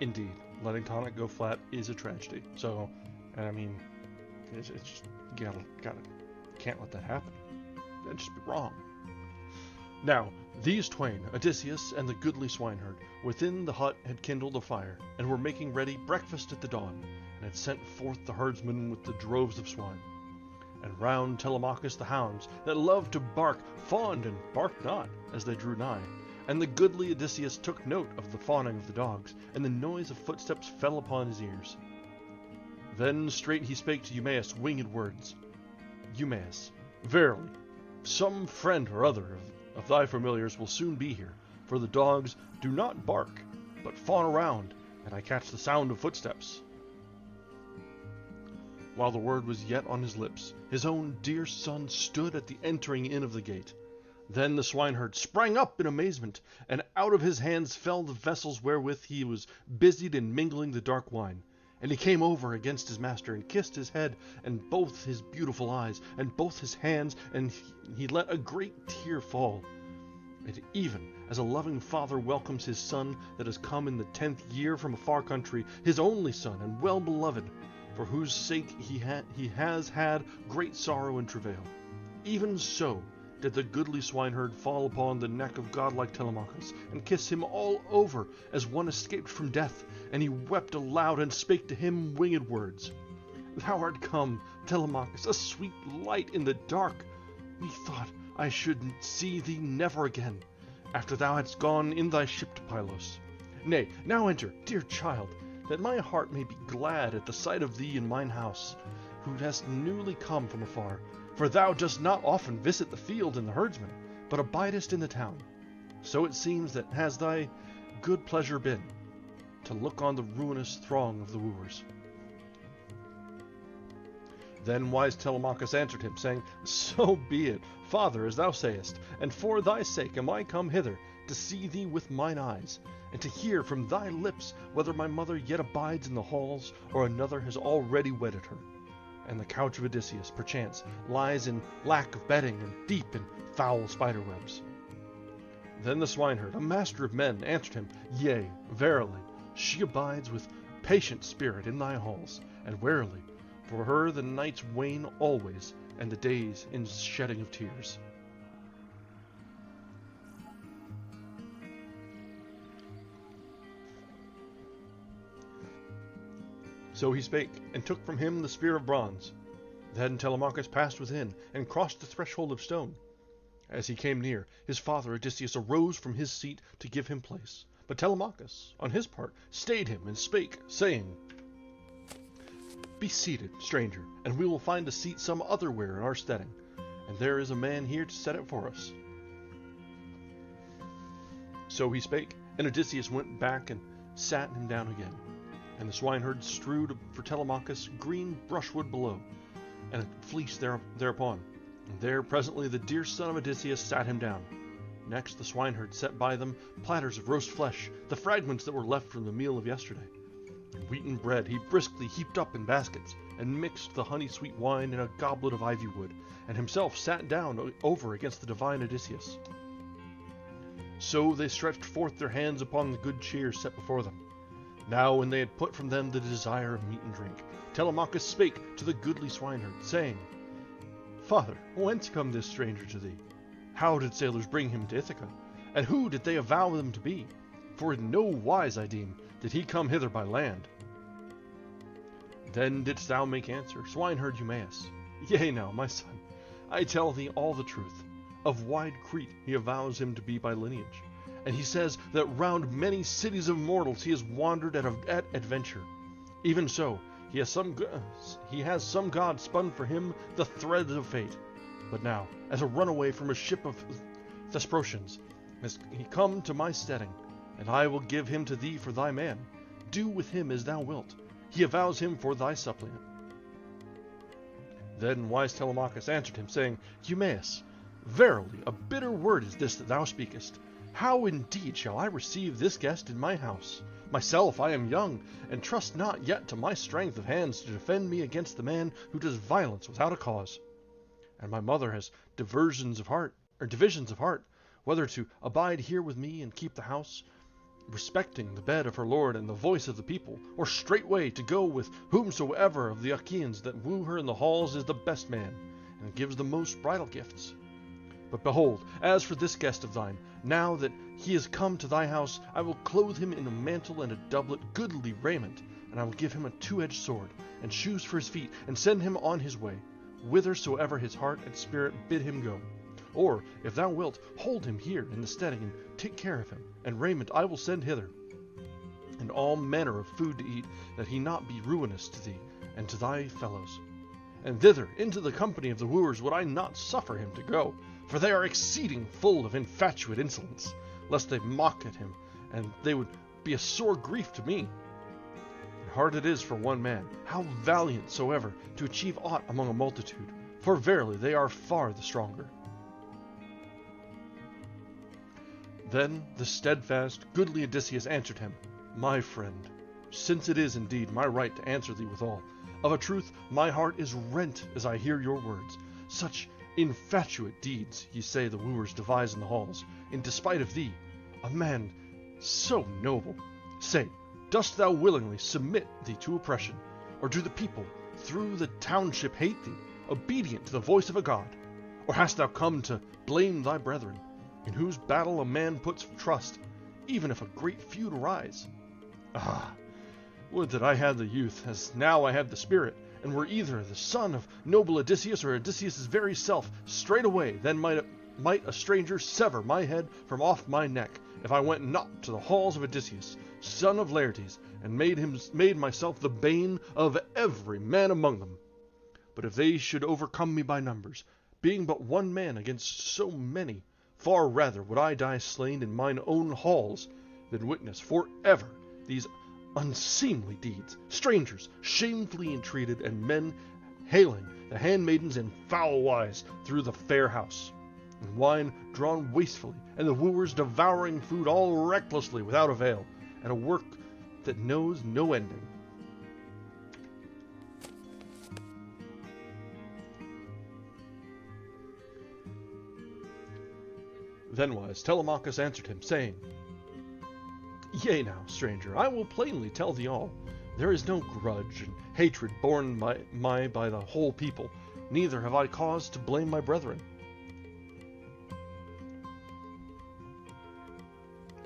Indeed, letting tonic go flat is a tragedy. So, and I mean, it's just can't let that happen. That'd just be wrong. Now, These twain, Odysseus and the goodly swineherd, within the hut had kindled a fire, and were making ready breakfast at the dawn, and had sent forth the herdsmen with the droves of swine. And round Telemachus the hounds, that loved to bark, fawned and barked not, as they drew nigh. And the goodly Odysseus took note of the fawning of the dogs, and the noise of footsteps fell upon his ears. Then straight he spake to Eumaeus winged words. Eumaeus, verily, some friend or other of thy familiars will soon be here, for the dogs do not bark, but fawn around, and I catch the sound of footsteps. While the word was yet on his lips, his own dear son stood at the entering in of the gate. Then the swineherd sprang up in amazement, and out of his hands fell the vessels wherewith he was busied in mingling the dark wine. And he came over against his master, and kissed his head, and both his beautiful eyes, and both his hands, and he let a great tear fall. And even as a loving father welcomes his son that has come in the 10th year from a far country, his only son and well-beloved, for whose sake he has had great sorrow and travail, even so did the goodly swineherd fall upon the neck of godlike Telemachus, and kiss him all over as one escaped from death, and he wept aloud and spake to him winged words. Thou art come, Telemachus, a sweet light in the dark. Methought I should see thee never again, after thou hadst gone in thy ship to Pylos. Nay, now enter, dear child, that my heart may be glad at the sight of thee in mine house, who hast newly come from afar. For thou dost not often visit the field and the herdsmen, but abidest in the town. So it seems that has thy good pleasure been, to look on the ruinous throng of the wooers. Then wise Telemachus answered him, saying, So be it, father, as thou sayest, and for thy sake am I come hither, to see thee with mine eyes, and to hear from thy lips whether my mother yet abides in the halls, or another has already wedded her. And the couch of Odysseus, perchance, lies in lack of bedding, and deep in foul spider-webs. Then the swineherd, a master of men, answered him, Yea, verily, she abides with patient spirit in thy halls, and warily, for her the nights wane always, and the days in shedding of tears. So he spake, and took from him the spear of bronze. Then Telemachus passed within, and crossed the threshold of stone. As he came near, his father Odysseus arose from his seat to give him place. But Telemachus, on his part, stayed him, and spake, saying, Be seated, stranger, and we will find a seat some otherwhere in our steading, and there is a man here to set it for us. So he spake, and Odysseus went back and sat him down again. And the swineherd strewed for Telemachus green brushwood below, and a fleece thereupon. And there presently the dear son of Odysseus sat him down. Next the swineherd set by them platters of roast flesh, the fragments that were left from the meal of yesterday. And wheaten bread he briskly heaped up in baskets, and mixed the honey-sweet wine in a goblet of ivy wood, and himself sat down over against the divine Odysseus. So they stretched forth their hands upon the good cheer set before them. Now when they had put from them the desire of meat and drink, Telemachus spake to the goodly swineherd, saying, Father, whence come this stranger to thee? How did sailors bring him to Ithaca? And who did they avow them to be? For in no wise, I deem, did he come hither by land. Then didst thou make answer, swineherd Eumaeus, Yea now, my son, I tell thee all the truth. Of wide Crete he avows him to be by lineage. And he says that round many cities of mortals he has wandered at adventure. Even so, he has some god spun for him the threads of fate. But now, as a runaway from a ship of Thesprotians, has he come to my steading, and I will give him to thee for thy man. Do with him as thou wilt. He avows him for thy suppliant. Then wise Telemachus answered him, saying, Eumaeus, verily a bitter word is this that thou speakest. How indeed shall I receive this guest in my house? Myself I am young, and trust not yet to my strength of hands to defend me against the man who does violence without a cause. And my mother has divisions of heart, whether to abide here with me and keep the house, respecting the bed of her lord and the voice of the people, or straightway to go with whomsoever of the Achaeans that woo her in the halls is the best man, and gives the most bridal gifts. But behold, as for this guest of thine, Now that he is come to thy house, I will clothe him in a mantle and a doublet, goodly raiment, and I will give him a two-edged sword, and shoes for his feet, and send him on his way, whithersoever his heart and spirit bid him go. Or, if thou wilt, hold him here in the steading, and take care of him, and raiment I will send hither, and all manner of food to eat, that he not be ruinous to thee, and to thy fellows. And thither, into the company of the wooers, would I not suffer him to go, for they are exceeding full of infatuate insolence, lest they mock at him, and they would be a sore grief to me. And hard it is for one man, how valiant soever, to achieve aught among a multitude, for verily they are far the stronger. Then the steadfast, goodly Odysseus answered him, My friend, since it is indeed my right to answer thee withal, of a truth my heart is rent as I hear your words. Such infatuate deeds, ye say, the wooers devise in the halls, in despite of thee, a man so noble. Say, dost thou willingly submit thee to oppression, or do the people through the township hate thee, obedient to the voice of a god? Or hast thou come to blame thy brethren, in whose battle a man puts trust, even if a great feud arise? Ah, would that I had the youth, as now I have the spirit, and were either the son of noble Odysseus or Odysseus' very self, straightway then might a stranger sever my head from off my neck, if I went not to the halls of Odysseus, son of Laertes, and made myself the bane of every man among them. But if they should overcome me by numbers, being but one man against so many, far rather would I die slain in mine own halls, than witness for ever these unseemly deeds, strangers shamefully entreated, and men hailing the handmaidens in foul wise through the fair house, and wine drawn wastefully, and the wooers devouring food all recklessly without avail, and a work that knows no ending. Then wise Telemachus answered him, saying, Yea now, stranger, I will plainly tell thee all. There is no grudge and hatred borne by the whole people, neither have I cause to blame my brethren,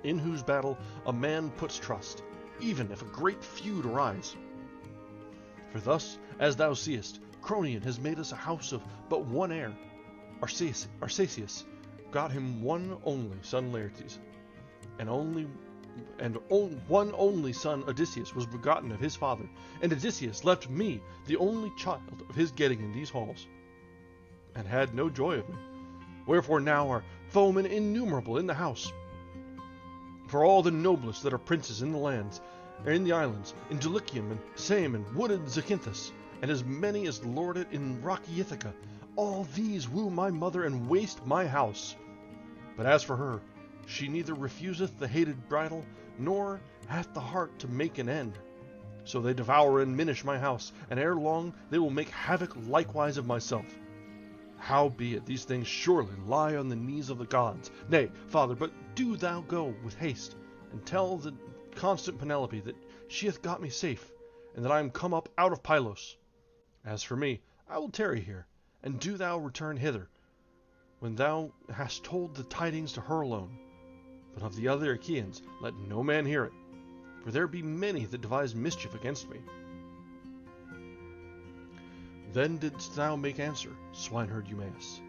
in whose battle a man puts trust, even if a great feud arise. For thus, as thou seest, Cronion has made us a house of but one heir. Arsacius got him one only son Laertes, and one only son Odysseus was begotten of his father, and Odysseus left me the only child of his getting in these halls, and had no joy of me. Wherefore now are foemen innumerable in the house. For all the noblest that are princes in the lands, or in the islands, in Dulichium and Same and wooded Zacynthus, and as many as lord it in rocky Ithaca, all these woo my mother and waste my house. But as for her, she neither refuseth the hated bridal, nor hath the heart to make an end. So they devour and minish my house, and ere long they will make havoc likewise of myself. Howbeit these things surely lie on the knees of the gods. Nay, father, but do thou go with haste, and tell the constant Penelope that she hath got me safe, and that I am come up out of Pylos. As for me, I will tarry here, and do thou return hither, when thou hast told the tidings to her alone. But of the other Achaeans let no man hear it, for there be many that devise mischief against me. Then didst thou make answer, swineherd Eumaeus,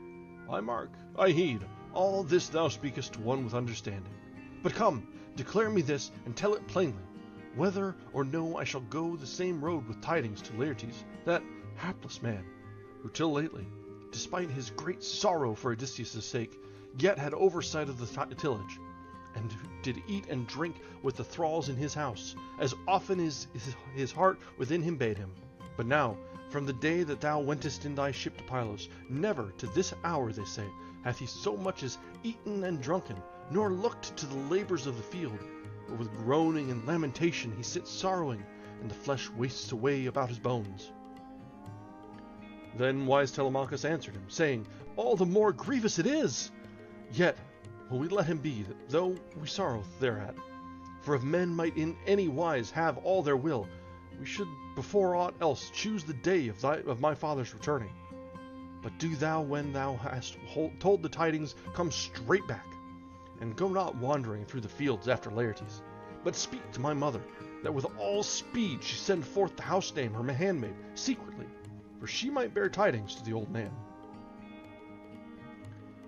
I mark, I heed, all this thou speakest to one with understanding. But come, declare me this, and tell it plainly, whether or no I shall go the same road with tidings to Laertes, that hapless man, who till lately, despite his great sorrow for Odysseus' sake, yet had oversight of the tillage, and did eat and drink with the thralls in his house, as often as his heart within him bade him. But now, from the day that thou wentest in thy ship to Pylos, never to this hour, they say, hath he so much as eaten and drunken, nor looked to the labors of the field. But with groaning and lamentation he sits sorrowing, and the flesh wastes away about his bones. Then wise Telemachus answered him, saying, All the more grievous it is! Yet will we let him be, though we sorrow thereat. For if men might in any wise have all their will, we should before aught else choose the day of my father's returning. But do thou, when thou hast told the tidings, come straight back, and go not wandering through the fields after Laertes, but speak to my mother, that with all speed she send forth the house dame her handmaid secretly, for she might bear tidings to the old man.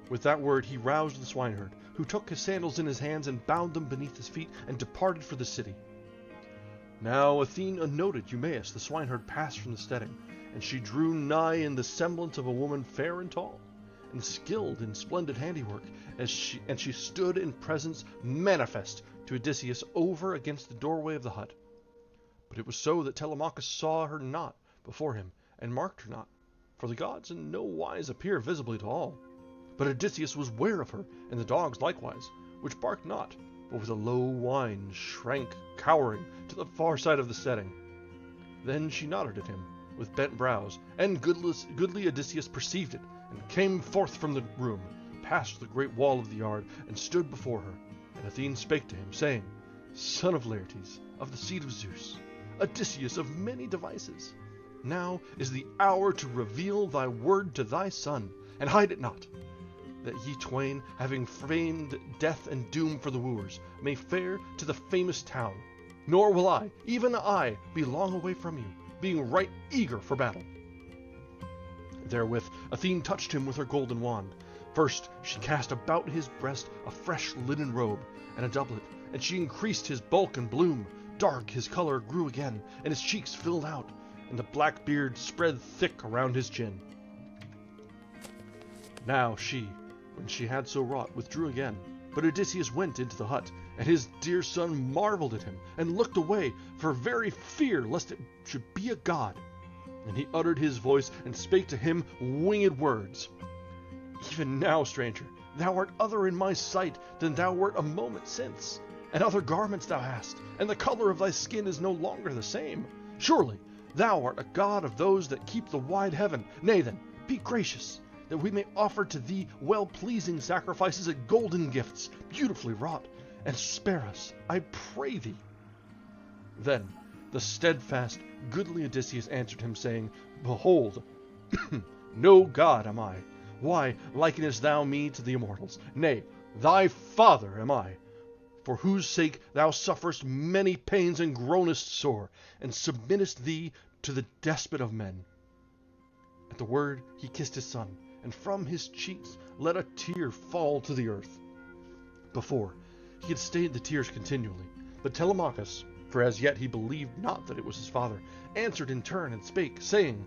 With that word he roused the swineherd, who took his sandals in his hands and bound them beneath his feet, and departed for the city. Now Athene noted Eumaeus the swineherd passed from the steading, and she drew nigh in the semblance of a woman fair and tall, and skilled in splendid handiwork, and she stood in presence manifest to Odysseus over against the doorway of the hut. But it was so that Telemachus saw her not before him, and marked her not, for the gods in no wise appear visibly to all. But Odysseus was ware of her, and the dogs likewise, which barked not, but with a low whine shrank cowering to the far side of the steading. Then she nodded at him with bent brows, and goodly Odysseus perceived it, and came forth from the room, passed the great wall of the yard, and stood before her. And Athene spake to him, saying, Son of Laertes, of the seed of Zeus, Odysseus of many devices, now is the hour to reveal thy word to thy son, and hide it not, that ye twain, having framed death and doom for the wooers, may fare to the famous town. Nor will I, even I, be long away from you, being right eager for battle. Therewith Athene touched him with her golden wand. First she cast about his breast a fresh linen robe and a doublet, and she increased his bulk and bloom. Dark his color grew again, and his cheeks filled out, and the black beard spread thick around his chin. Now she, when she had so wrought, withdrew again. But Odysseus went into the hut, and his dear son marveled at him, and looked away, for very fear lest it should be a god. And he uttered his voice, and spake to him winged words. Even now, stranger, thou art other in my sight than thou wert a moment since, and other garments thou hast, and the color of thy skin is no longer the same. Surely thou art a god of those that keep the wide heaven. Nay then, be gracious, that we may offer to thee well-pleasing sacrifices and golden gifts, beautifully wrought, and spare us, I pray thee. Then the steadfast, goodly Odysseus answered him, saying, Behold, no god am I. Why likenest thou me to the immortals? Nay, thy father am I, for whose sake thou sufferest many pains and groanest sore, and submittest thee to the despot of men. At the word he kissed his son, and from his cheeks let a tear fall to the earth. Before he had stayed the tears continually, but Telemachus, for as yet he believed not that it was his father, answered in turn and spake, saying,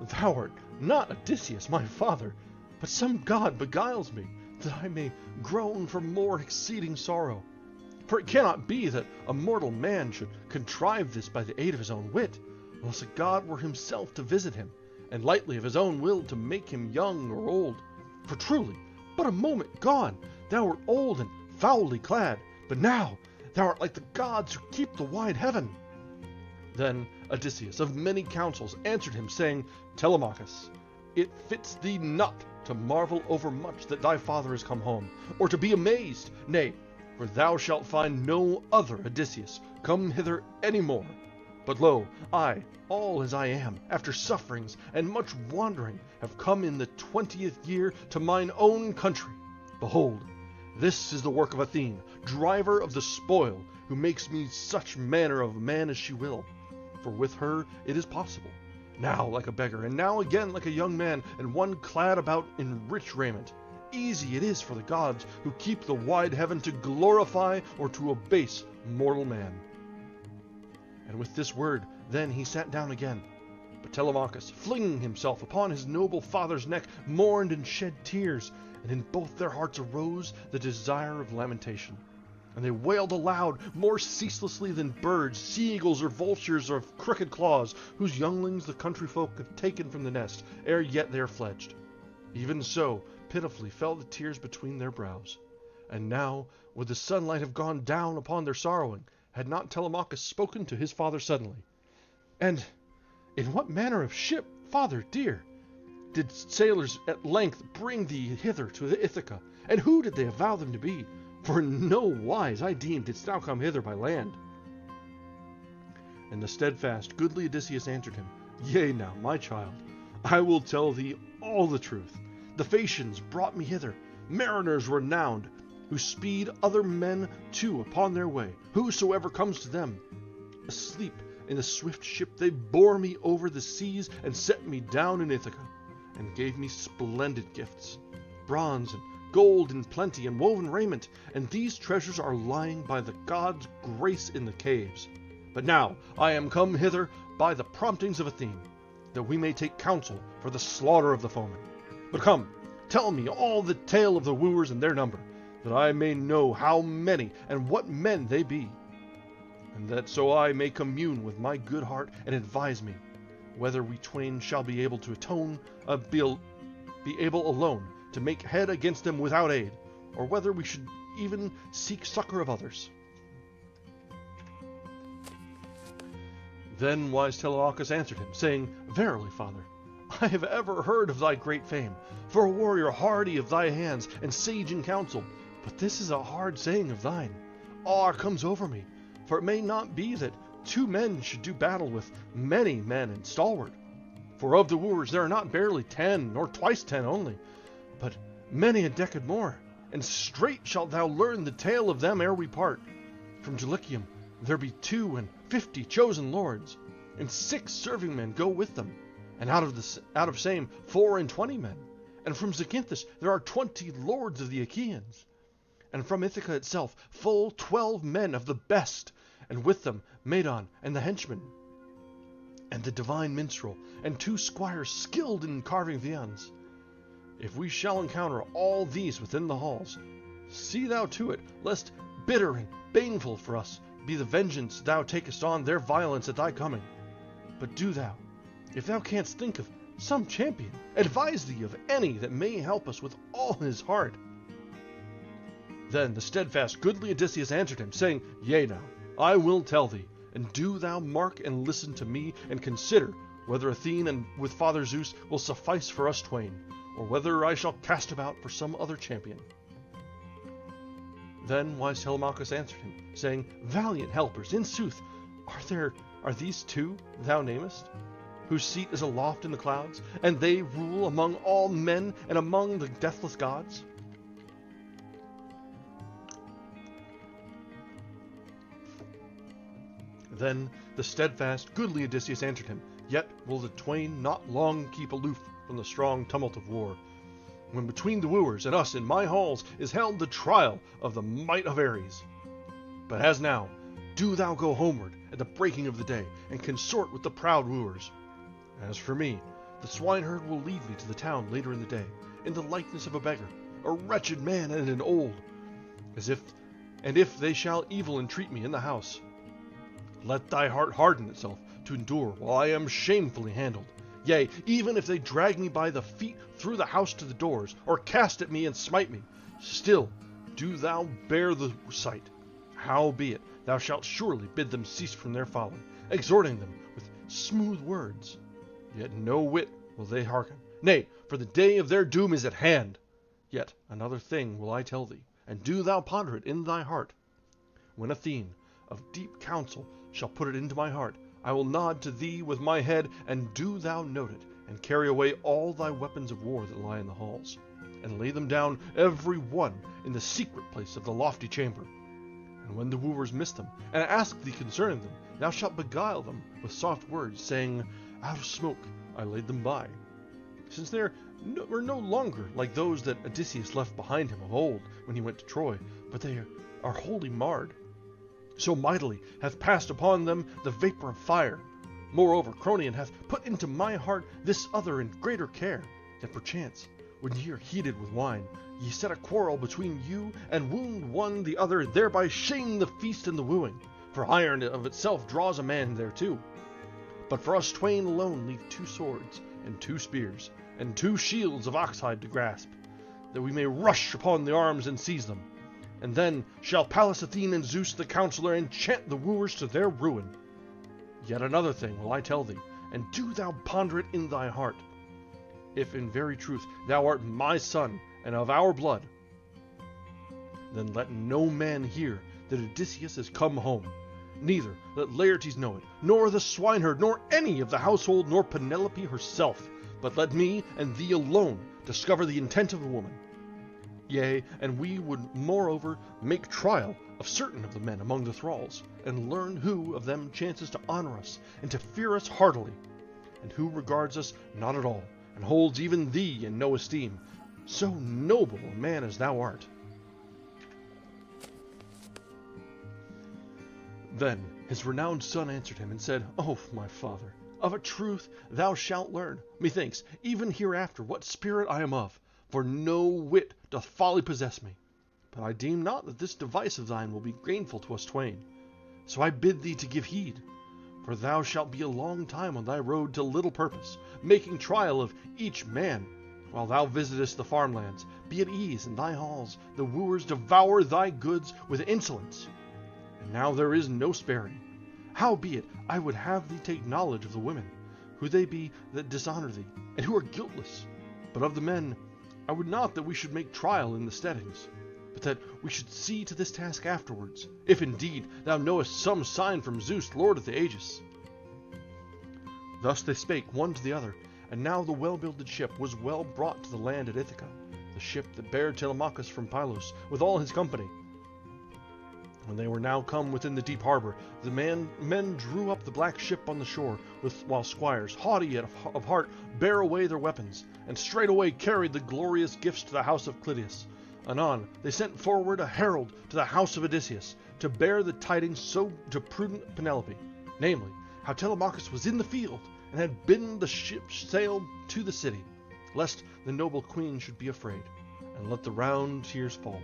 Thou art not Odysseus my father, but some god beguiles me, that I may groan for more exceeding sorrow. For it cannot be that a mortal man should contrive this by the aid of his own wit, unless a god were himself to visit him, and lightly of his own will to make him young or old. For truly, but a moment gone, thou wert old and foully clad, but now thou art like the gods who keep the wide heaven. Then Odysseus of many counsels answered him, saying, Telemachus, it fits thee not to marvel over much that thy father is come home, or to be amazed. Nay, for thou shalt find no other Odysseus come hither any more. But lo, I, all as I am, after sufferings and much wandering, have come in the 20th year to mine own country. Behold, this is the work of Athene, driver of the spoil, who makes me such manner of man as she will. For with her it is possible, now like a beggar, and now again like a young man, and one clad about in rich raiment. Easy it is for the gods who keep the wide heaven to glorify or to abase mortal man. And with this word then he sat down again. But Telemachus, flinging himself upon his noble father's neck, mourned and shed tears, and in both their hearts arose the desire of lamentation. And they wailed aloud, more ceaselessly than birds, sea-eagles, or vultures of crooked claws, whose younglings the country folk have taken from the nest, ere yet they are fledged. Even so pitifully fell the tears between their brows. And now would the sunlight have gone down upon their sorrowing, had not Telemachus spoken to his father suddenly. And in what manner of ship, father dear, did sailors at length bring thee hither to Ithaca? And who did they avow them to be? For in no wise, I deem, didst thou come hither by land. And the steadfast, goodly Odysseus answered him, Yea now, my child, I will tell thee all the truth. The Phaeacians brought me hither, mariners renowned, who speed other men too upon their way, whosoever comes to them. Asleep in the swift ship they bore me over the seas and set me down in Ithaca, and gave me splendid gifts, bronze and gold in plenty, and woven raiment, and these treasures are lying by the God's grace in the caves. But now I am come hither by the promptings of Athene, that we may take counsel for the slaughter of the foemen. But come, tell me all the tale of the wooers and their number, that I may know how many and what men they be, and that so I may commune with my good heart and advise me, whether we twain shall be able to be able alone to make head against them without aid, or whether we should even seek succor of others. Then wise Telemachus answered him, saying, Verily, father, I have ever heard of thy great fame, for a warrior hardy of thy hands, and sage in counsel. But this is a hard saying of thine. Awe comes over me, for it may not be that 2 men should do battle with many men and stalwart. For of the wooers there are not barely 10, nor twice 10 only, but many a decade more. And straight shalt thou learn the tale of them ere we part. From Dulichium there be 52 chosen lords, and 6 serving men go with them, and out of same 24 men. And from Zacynthus there are 20 lords of the Achaeans. And from Ithaca itself full 12 men of the best, and with them Medon and the henchman, and the divine minstrel, and 2 squires skilled in carving viands. If we shall encounter all these within the halls, see thou to it, lest bitter and baneful for us be the vengeance thou takest on their violence at thy coming. But do thou, if thou canst think of some champion, advise thee of any that may help us with all his heart. Then the steadfast goodly Odysseus answered him, saying, Yea now, I will tell thee, and do thou mark and listen to me, and consider whether Athene and with Father Zeus will suffice for us twain, or whether I shall cast about for some other champion. Then wise Telemachus answered him, saying, Valiant helpers, in sooth, are these 2 thou namest, whose seat is aloft in the clouds, and they rule among all men and among the deathless gods? Then the steadfast, goodly Odysseus answered him, Yet will the twain not long keep aloof from the strong tumult of war, when between the wooers and us in my halls is held the trial of the might of Ares. But as now, do thou go homeward at the breaking of the day, and consort with the proud wooers. As for me, the swineherd will lead me to the town later in the day, in the likeness of a beggar, a wretched man and an old, and if they shall evil entreat me in the house, let thy heart harden itself to endure while I am shamefully handled. Yea, even if they drag me by the feet through the house to the doors, or cast at me and smite me, still do thou bear the sight. Howbeit, thou shalt surely bid them cease from their folly, exhorting them with smooth words. Yet no whit will they hearken. Nay, for the day of their doom is at hand. Yet another thing will I tell thee, and do thou ponder it in thy heart. When Athene, of deep counsel, shall put it into my heart, I will nod to thee with my head, and do thou note it, and carry away all thy weapons of war that lie in the halls, and lay them down every one in the secret place of the lofty chamber. And when the wooers miss them, and ask thee concerning them, thou shalt beguile them with soft words, saying, Out of smoke I laid them by, since they were no longer like those that Odysseus left behind him of old when he went to Troy, but they are wholly marred. So mightily hath passed upon them the vapor of fire. Moreover, Cronion hath put into my heart this other and greater care, that perchance, when ye are heated with wine, ye set a quarrel between you, and wound one the other, thereby shaming the feast and the wooing. For iron of itself draws a man thereto. But for us twain alone leave 2 swords, and 2 spears, and 2 shields of oxhide to grasp, that we may rush upon the arms and seize them. And then shall Pallas Athene and Zeus the counsellor enchant the wooers to their ruin. Yet another thing will I tell thee, and do thou ponder it in thy heart. If in very truth thou art my son, and of our blood, then let no man hear that Odysseus is come home. Neither let Laertes know it, nor the swineherd, nor any of the household, nor Penelope herself, but let me and thee alone discover the intent of the woman. Yea, and we would moreover make trial of certain of the men among the thralls, and learn who of them chances to honor us, and to fear us heartily, and who regards us not at all, and holds even thee in no esteem, so noble a man as thou art. Then his renowned son answered him, and said, O my father, of a truth thou shalt learn, methinks, even hereafter, what spirit I am of, for no whit doth folly possess me. But I deem not that this device of thine will be gainful to us twain. So I bid thee to give heed, for thou shalt be a long time on thy road to little purpose, making trial of each man. While thou visitest the farmlands, be at ease in thy halls, the wooers devour thy goods with insolence. And now there is no sparing. Howbeit, I would have thee take knowledge of the women, who they be that dishonor thee, and who are guiltless. But of the men, I would not that we should make trial in the steadings, but that we should see to this task afterwards, if indeed thou knowest some sign from Zeus, Lord of the Aegis. Thus they spake one to the other, and now the well-builded ship was well brought to the land at Ithaca, the ship that bare Telemachus from Pylos, with all his company. When they were now come within the deep harbor, the men drew up the black ship on the shore, while squires, haughty of heart, bare away their weapons, and straightway carried the glorious gifts to the house of Clytius. Anon they sent forward a herald to the house of Odysseus, to bear the tidings so to prudent Penelope, namely, how Telemachus was in the field, and had bidden the ship sail to the city, lest the noble queen should be afraid, and let the round tears fall.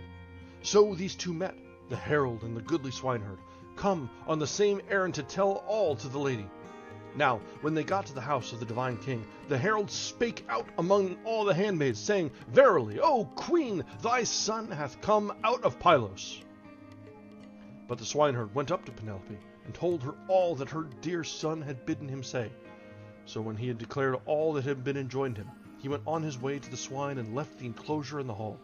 So these two met, the herald and the goodly swineherd, come on the same errand to tell all to the lady. Now, when they got to the house of the divine king, the herald spake out among all the handmaids, saying, Verily, O queen, thy son hath come out of Pylos. But the swineherd went up to Penelope, and told her all that her dear son had bidden him say. So when he had declared all that had been enjoined him, he went on his way to the swine, and left the enclosure in the hall.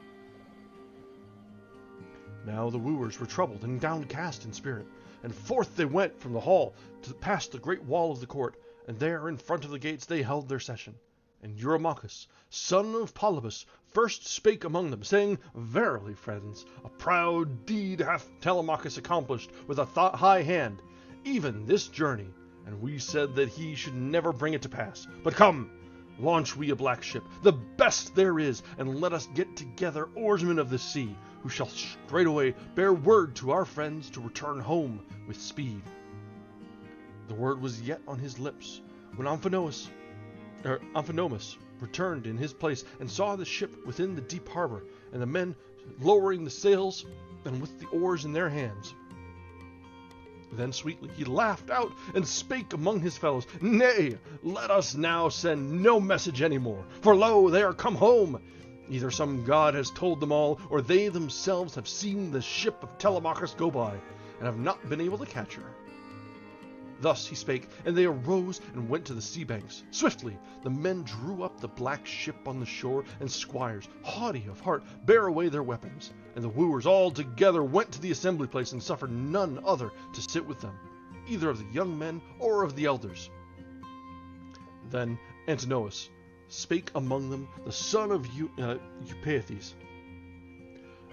Now the wooers were troubled and downcast in spirit, and forth they went from the hall to past the great wall of the court, and there in front of the gates they held their session. And Eurymachus, son of Polybus, first spake among them, saying, Verily, friends, a proud deed hath Telemachus accomplished with a high hand, even this journey, and we said that he should never bring it to pass. But come, launch we a black ship, the best there is, and let us get together oarsmen of the sea, who shall straightway bear word to our friends to return home with speed. The word was yet on his lips, when Amphinomus returned in his place, and saw the ship within the deep harbor, and the men lowering the sails, and with the oars in their hands. Then sweetly he laughed out, and spake among his fellows, Nay, let us now send no message any more, for lo, they are come home. Either some god has told them all, or they themselves have seen the ship of Telemachus go by, and have not been able to catch her. Thus he spake, and they arose and went to the sea banks. Swiftly the men drew up the black ship on the shore, and squires, haughty of heart, bare away their weapons. And the wooers all together went to the assembly place, and suffered none other to sit with them, either of the young men or of the elders. Then Antinous spake among them, the son of Eupeithes.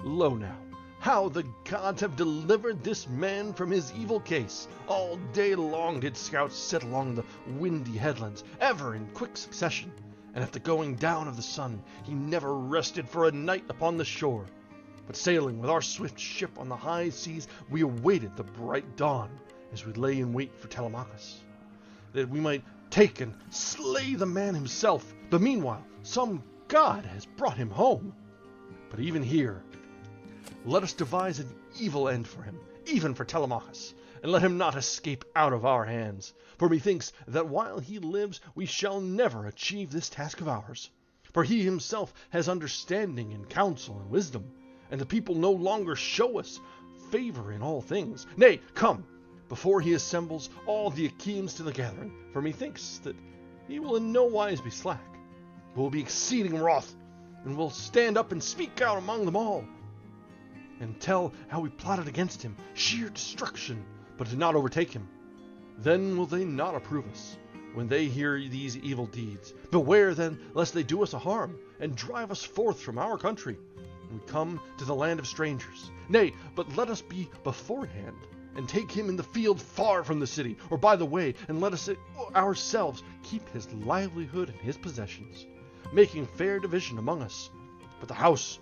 Lo now, how the gods have delivered this man from his evil case. All day long did scouts set along the windy headlands, ever in quick succession, and at the going down of the sun he never rested for a night upon the shore. But sailing with our swift ship on the high seas, we awaited the bright dawn, as we lay in wait for Telemachus, that we might take and slay the man himself. But meanwhile some god has brought him home. But even here, let us devise an evil end for him, even for Telemachus, and let him not escape out of our hands. For methinks that while he lives we shall never achieve this task of ours. For he himself has understanding and counsel and wisdom, and the people no longer show us favor in all things. Nay, come, before he assembles all the Achaeans to the gathering, for methinks that he will in no wise be slack, but will be exceeding wroth, and will stand up and speak out among them all, and tell how we plotted against him, sheer destruction, but did not overtake him. Then will they not approve us, when they hear these evil deeds. Beware then, lest they do us a harm, and drive us forth from our country. and we come to the land of strangers. Nay, but let us be beforehand, and take him in the field far from the city, or by the way, and let us ourselves keep his livelihood and his possessions, making fair division among us. But the house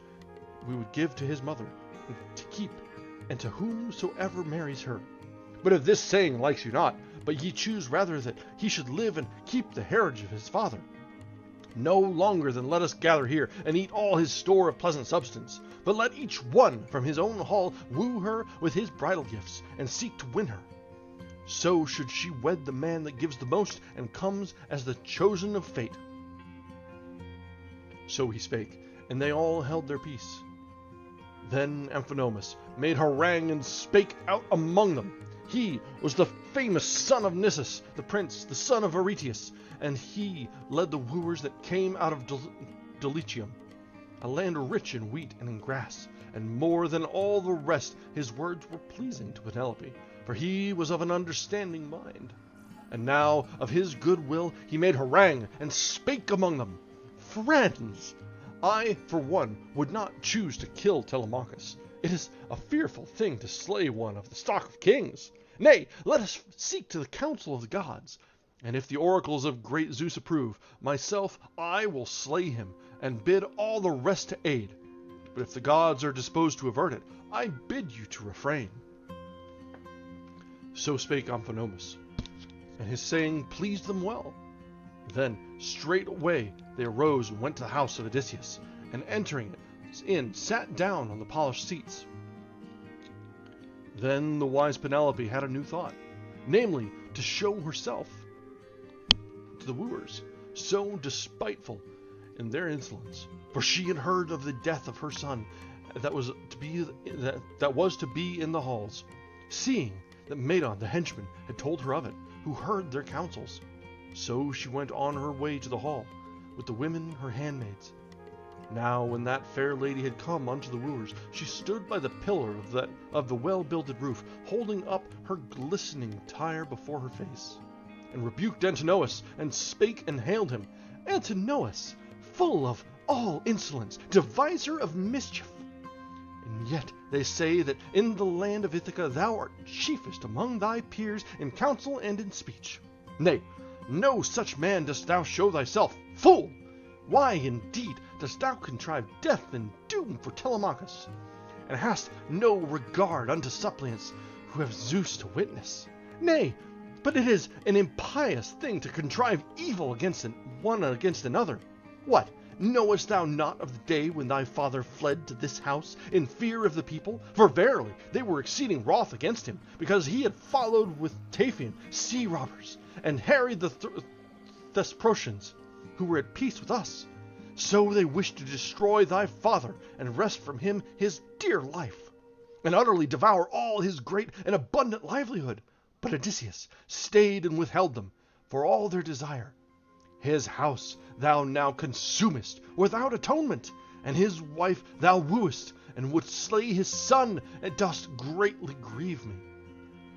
we would give to his mother to keep, and to whomsoever marries her. But if this saying likes you not, but ye choose rather that he should live and keep the heritage of his father, no longer than let us gather here, and eat all his store of pleasant substance, but let each one from his own hall woo her with his bridal gifts, and seek to win her. So should she wed the man that gives the most, and comes as the chosen of fate. So he spake, and they all held their peace. Then Amphinomus made harangue and spake out among them. He was the famous son of Nisus, the prince, the son of Aretius, and he led the wooers that came out of Dulichium, a land rich in wheat and in grass, and more than all the rest his words were pleasing to Penelope, for he was of an understanding mind. And now of his good will he made harangue and spake among them. Friends, I, for one, would not choose to kill Telemachus. It is a fearful thing to slay one of the stock of kings. Nay, let us seek to the council of the gods, and if the oracles of great Zeus approve, myself I will slay him, and bid all the rest to aid. But if the gods are disposed to avert it, I bid you to refrain. So spake Amphinomus, and his saying pleased them well. Then straightway they arose and went to the house of Odysseus, and entering it in, sat down on the polished seats. Then the wise Penelope had a new thought, namely, to show herself to the wooers, so despiteful in their insolence, for she had heard of the death of her son that was to be in the halls, seeing that Medon the henchman had told her of it, who heard their counsels. So she went on her way to the hall, with the women her handmaids. Now when that fair lady had come unto the wooers, she stood by the pillar of the well-builded roof, holding up her glistening tire before her face, and rebuked Antinous, and spake and hailed him. Antinous, full of all insolence, deviser of mischief. And yet they say that in the land of Ithaca thou art chiefest among thy peers in counsel and in speech. Nay, no such man dost thou show thyself, fool! Why, indeed, dost thou contrive death and doom for Telemachus, and hast no regard unto suppliants who have Zeus to witness? Nay, but it is an impious thing to contrive evil against one against another. What, knowest thou not of the day when thy father fled to this house in fear of the people? For verily they were exceeding wroth against him, because he had followed with Taphian sea robbers, and harried the Thesprotians, who were at peace with us. So they wished to destroy thy father, and wrest from him his dear life, and utterly devour all his great and abundant livelihood. But Odysseus stayed and withheld them, for all their desire. His house thou now consumest without atonement, and his wife thou wooest, and wouldst slay his son, and dost greatly grieve me.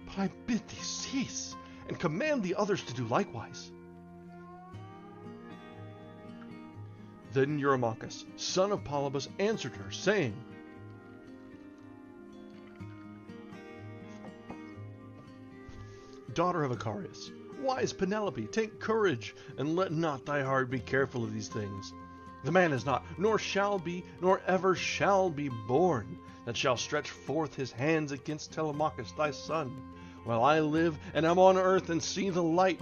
But I bid thee cease, and command the others to do likewise. Then Eurymachus, son of Polybus, answered her, saying, Daughter of Icarius, wise Penelope, take courage, and let not thy heart be careful of these things. The man is not, nor shall be, nor ever shall be born, that shall stretch forth his hands against Telemachus thy son, while I live and am on earth and see the light.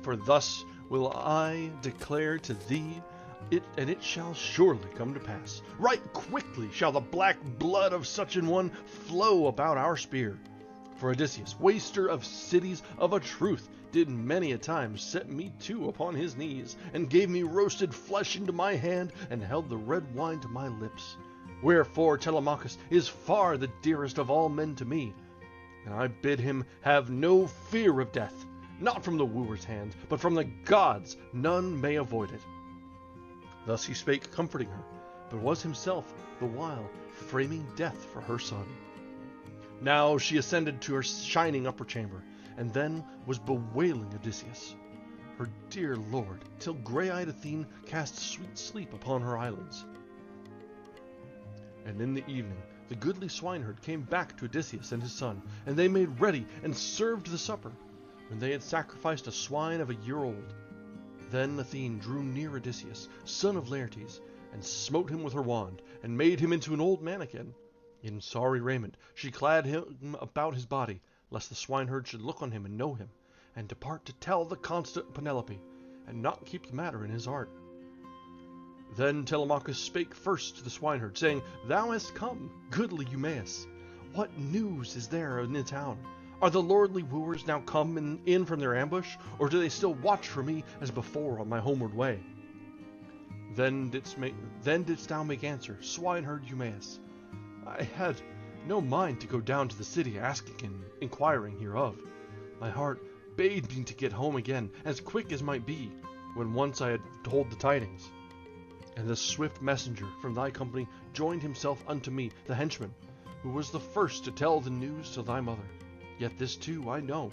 For thus will I declare to thee, and it shall surely come to pass. Right quickly shall the black blood of such an one flow about our spear. For Odysseus, waster of cities, of a truth, did many a time set me too upon his knees, and gave me roasted flesh into my hand, and held the red wine to my lips. Wherefore Telemachus is far the dearest of all men to me, and I bid him have no fear of death, not from the wooer's hand, but from the gods. None may avoid it. Thus he spake, comforting her, but was himself the while framing death for her son. Now she ascended to her shining upper chamber, and then was bewailing Odysseus, her dear lord, till grey-eyed Athene cast sweet sleep upon her eyelids. And in the evening the goodly swineherd came back to Odysseus and his son, and they made ready and served the supper, when they had sacrificed a swine of a year old. Then Athene drew near Odysseus, son of Laertes, and smote him with her wand, and made him into an old man again. In sorry raiment she clad him about his body, lest the swineherd should look on him and know him, and depart to tell the constant Penelope, and not keep the matter in his heart. Then Telemachus spake first to the swineherd, saying, Thou hast come, goodly Eumaeus. What news is there in the town? Are the lordly wooers now come in from their ambush, or do they still watch for me as before on my homeward way? Then didst thou make answer, swineherd Eumaeus, I had no mind to go down to the city asking and inquiring hereof. My heart bade me to get home again as quick as might be, when once I had told the tidings. And the swift messenger from thy company joined himself unto me, the henchman, who was the first to tell the news to thy mother. Yet this too I know,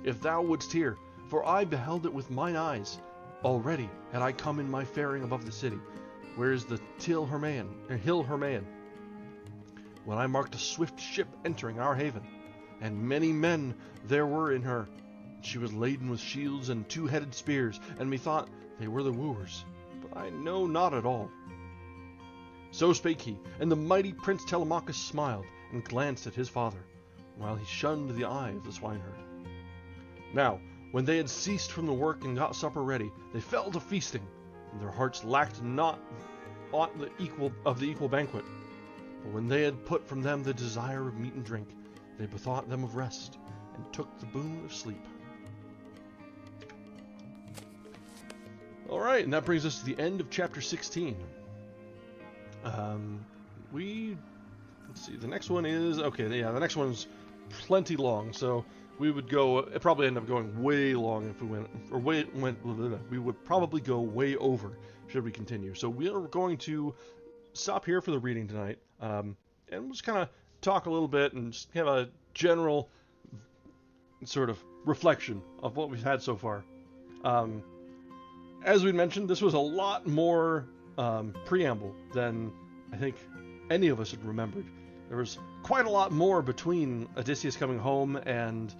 if thou wouldst hear, for I beheld it with mine eyes. Already had I come in my faring above the city, where is the hill Hermaean, when I marked a swift ship entering our haven, and many men there were in her. She was laden with shields and two-headed spears, and methought they were the wooers, but I know not at all. So spake he, and the mighty Prince Telemachus smiled, and glanced at his father, while he shunned the eye of the swineherd. Now, when they had ceased from the work and got supper ready, they fell to feasting, and their hearts lacked not aught the equal banquet. But when they had put from them the desire of meat and drink, they bethought them of rest, and took the boon of sleep. Alright, and that brings us to the end of chapter 16. Let's see, the next one is, the next one's plenty long, so we would go, it probably end up going way long if we we would probably go way over should we continue. So we are going to stop here for the reading tonight, and we'll just kind of talk a little bit and just have a general sort of reflection of what we've had so far. As we mentioned, this was a lot more preamble than I think any of us had remembered. There was quite a lot more between Odysseus coming home and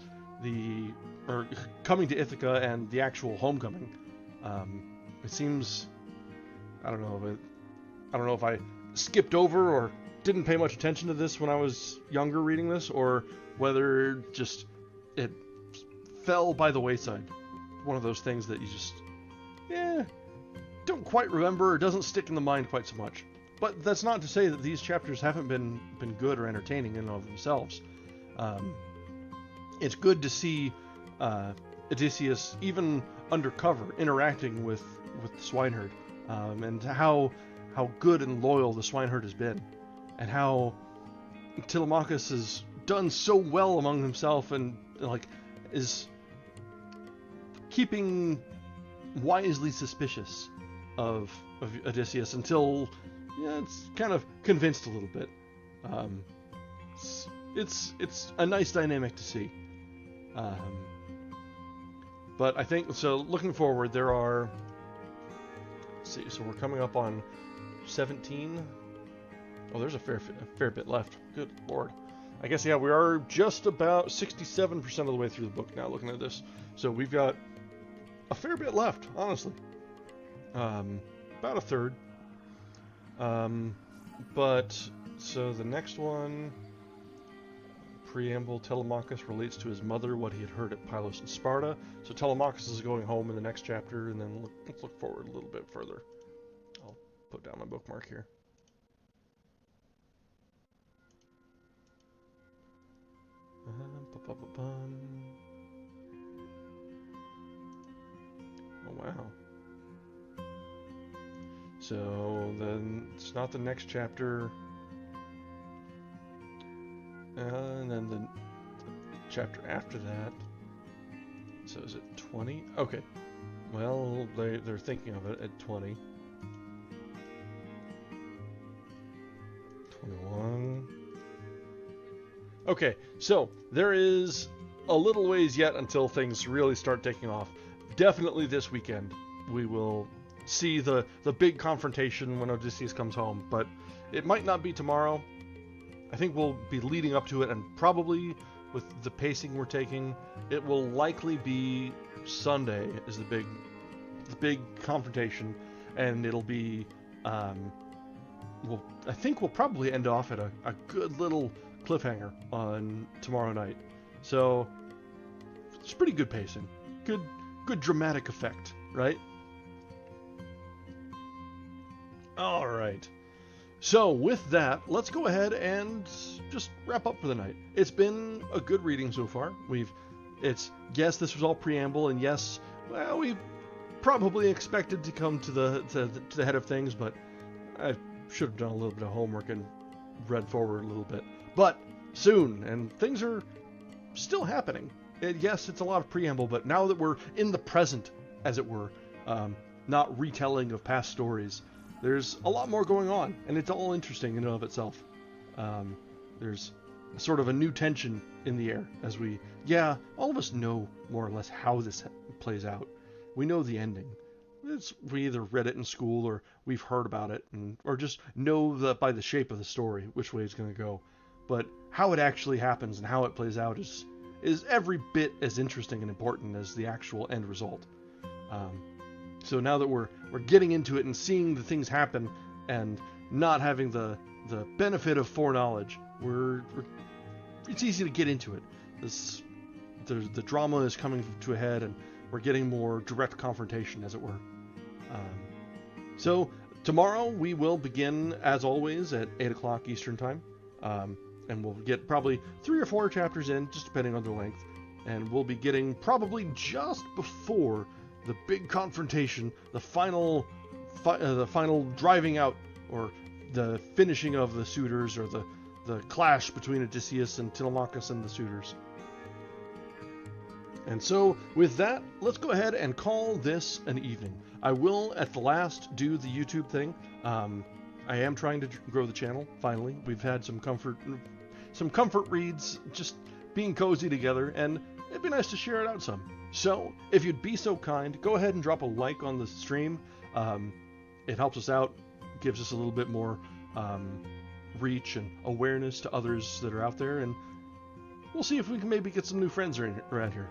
coming to Ithaca and the actual homecoming. It seems, I don't know if I skipped over or didn't pay much attention to this when I was younger reading this, or whether just it fell by the wayside. One of those things that you just, don't quite remember, or doesn't stick in the mind quite so much. But that's not to say that these chapters haven't been good or entertaining in and of themselves. It's good to see Odysseus, even undercover, interacting with the swineherd, and how good and loyal the swineherd has been, and how Telemachus has done so well among himself, and is keeping wisely suspicious of Odysseus until it's kind of convinced a little bit. It's a nice dynamic to see. But I think, so looking forward, there are, let's see, so we're coming up on 17. Oh, there's a fair bit left. Good lord. I guess, we are just about 67% of the way through the book now, looking at this. So we've got a fair bit left, honestly. About a third. But, so the next one, preamble, Telemachus relates to his mother what he had heard at Pylos and Sparta. So Telemachus is going home in the next chapter, and then let's look forward a little bit further. I'll put down my bookmark here. Oh wow. So then it's not the next chapter, and then the chapter after that. So is it 20? Okay. Well, they're thinking of it at 20. 21. Okay, so there is a little ways yet until things really start taking off. Definitely this weekend we will see the big confrontation when Odysseus comes home, but it might not be tomorrow. I think we'll be leading up to it, and probably with the pacing we're taking, it will likely be Sunday is the big confrontation, and it'll be I think we'll probably end off at a good little cliffhanger on tomorrow night. So it's pretty good pacing, good dramatic effect, right? All right. So with that, let's go ahead and just wrap up for the night. It's been a good reading so far. Yes, this was all preamble, and yes, well, we probably expected to come to the head of things, but I should have done a little bit of homework and read forward a little bit. But soon, and things are still happening. Yes, it's a lot of preamble, but now that we're in the present, as it were, not retelling of past stories, there's a lot more going on, and it's all interesting in and of itself. There's sort of a new tension in the air as all of us know more or less how this plays out. We know the ending. We either read it in school or we've heard about it, or just know that by the shape of the story which way it's going to go. But how it actually happens and how it plays out is every bit as interesting and important as the actual end result. So now that we're getting into it and seeing the things happen and not having the benefit of foreknowledge, it's easy to get into it. The drama is coming to a head, and we're getting more direct confrontation, as it were. So tomorrow we will begin, as always, at 8 o'clock Eastern Time, and we'll get probably 3 or 4 chapters in, just depending on the length, and we'll be getting probably just before the big confrontation, the final driving out, or the finishing of the suitors, or the clash between Odysseus and Telemachus and the suitors. And so, with that, let's go ahead and call this an evening. I will, at the last, do the YouTube thing. I am trying to grow the channel, finally. We've had some comfort reads, just being cozy together, and it'd be nice to share it out some. So, if you'd be so kind, go ahead and drop a like on the stream. It helps us out, gives us a little bit more reach and awareness to others that are out there, and we'll see if we can maybe get some new friends around here.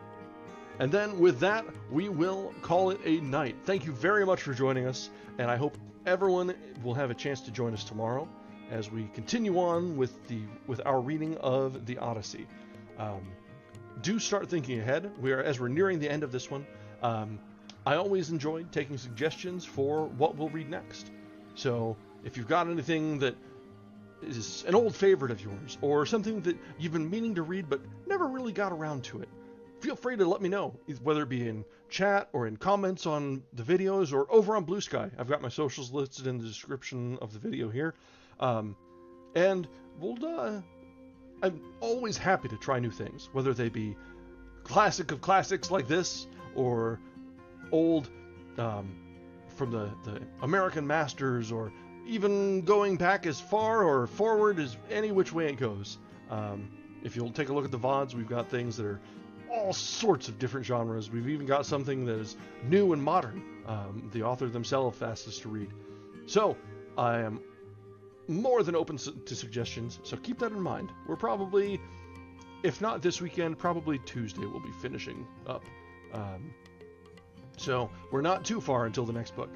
And then with that, we will call it a night. Thank you very much for joining us, and I hope everyone will have a chance to join us tomorrow as we continue on with our reading of the Odyssey. Do start thinking ahead. As we're nearing the end of this one, I always enjoy taking suggestions for what we'll read next. So if you've got anything that is an old favorite of yours, or something that you've been meaning to read but never really got around to it, feel free to let me know, whether it be in chat or in comments on the videos or over on Bluesky. I've got my socials listed in the description of the video here. And I'm always happy to try new things, whether they be classic of classics like this, or old from the American masters, or even going back as far or forward as any which way it goes. If you'll take a look at the VODs, we've got things that are all sorts of different genres. We've even got something that is new and modern. The author themselves asked us to read. So I am more than open to suggestions, so keep that in mind. We're probably, if not this weekend, probably Tuesday we'll be finishing up. So we're not too far until the next book.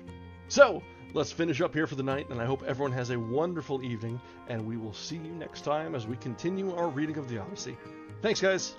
So let's finish up here for the night, and I hope everyone has a wonderful evening, and we will see you next time as we continue our reading of the Odyssey. Thanks, guys!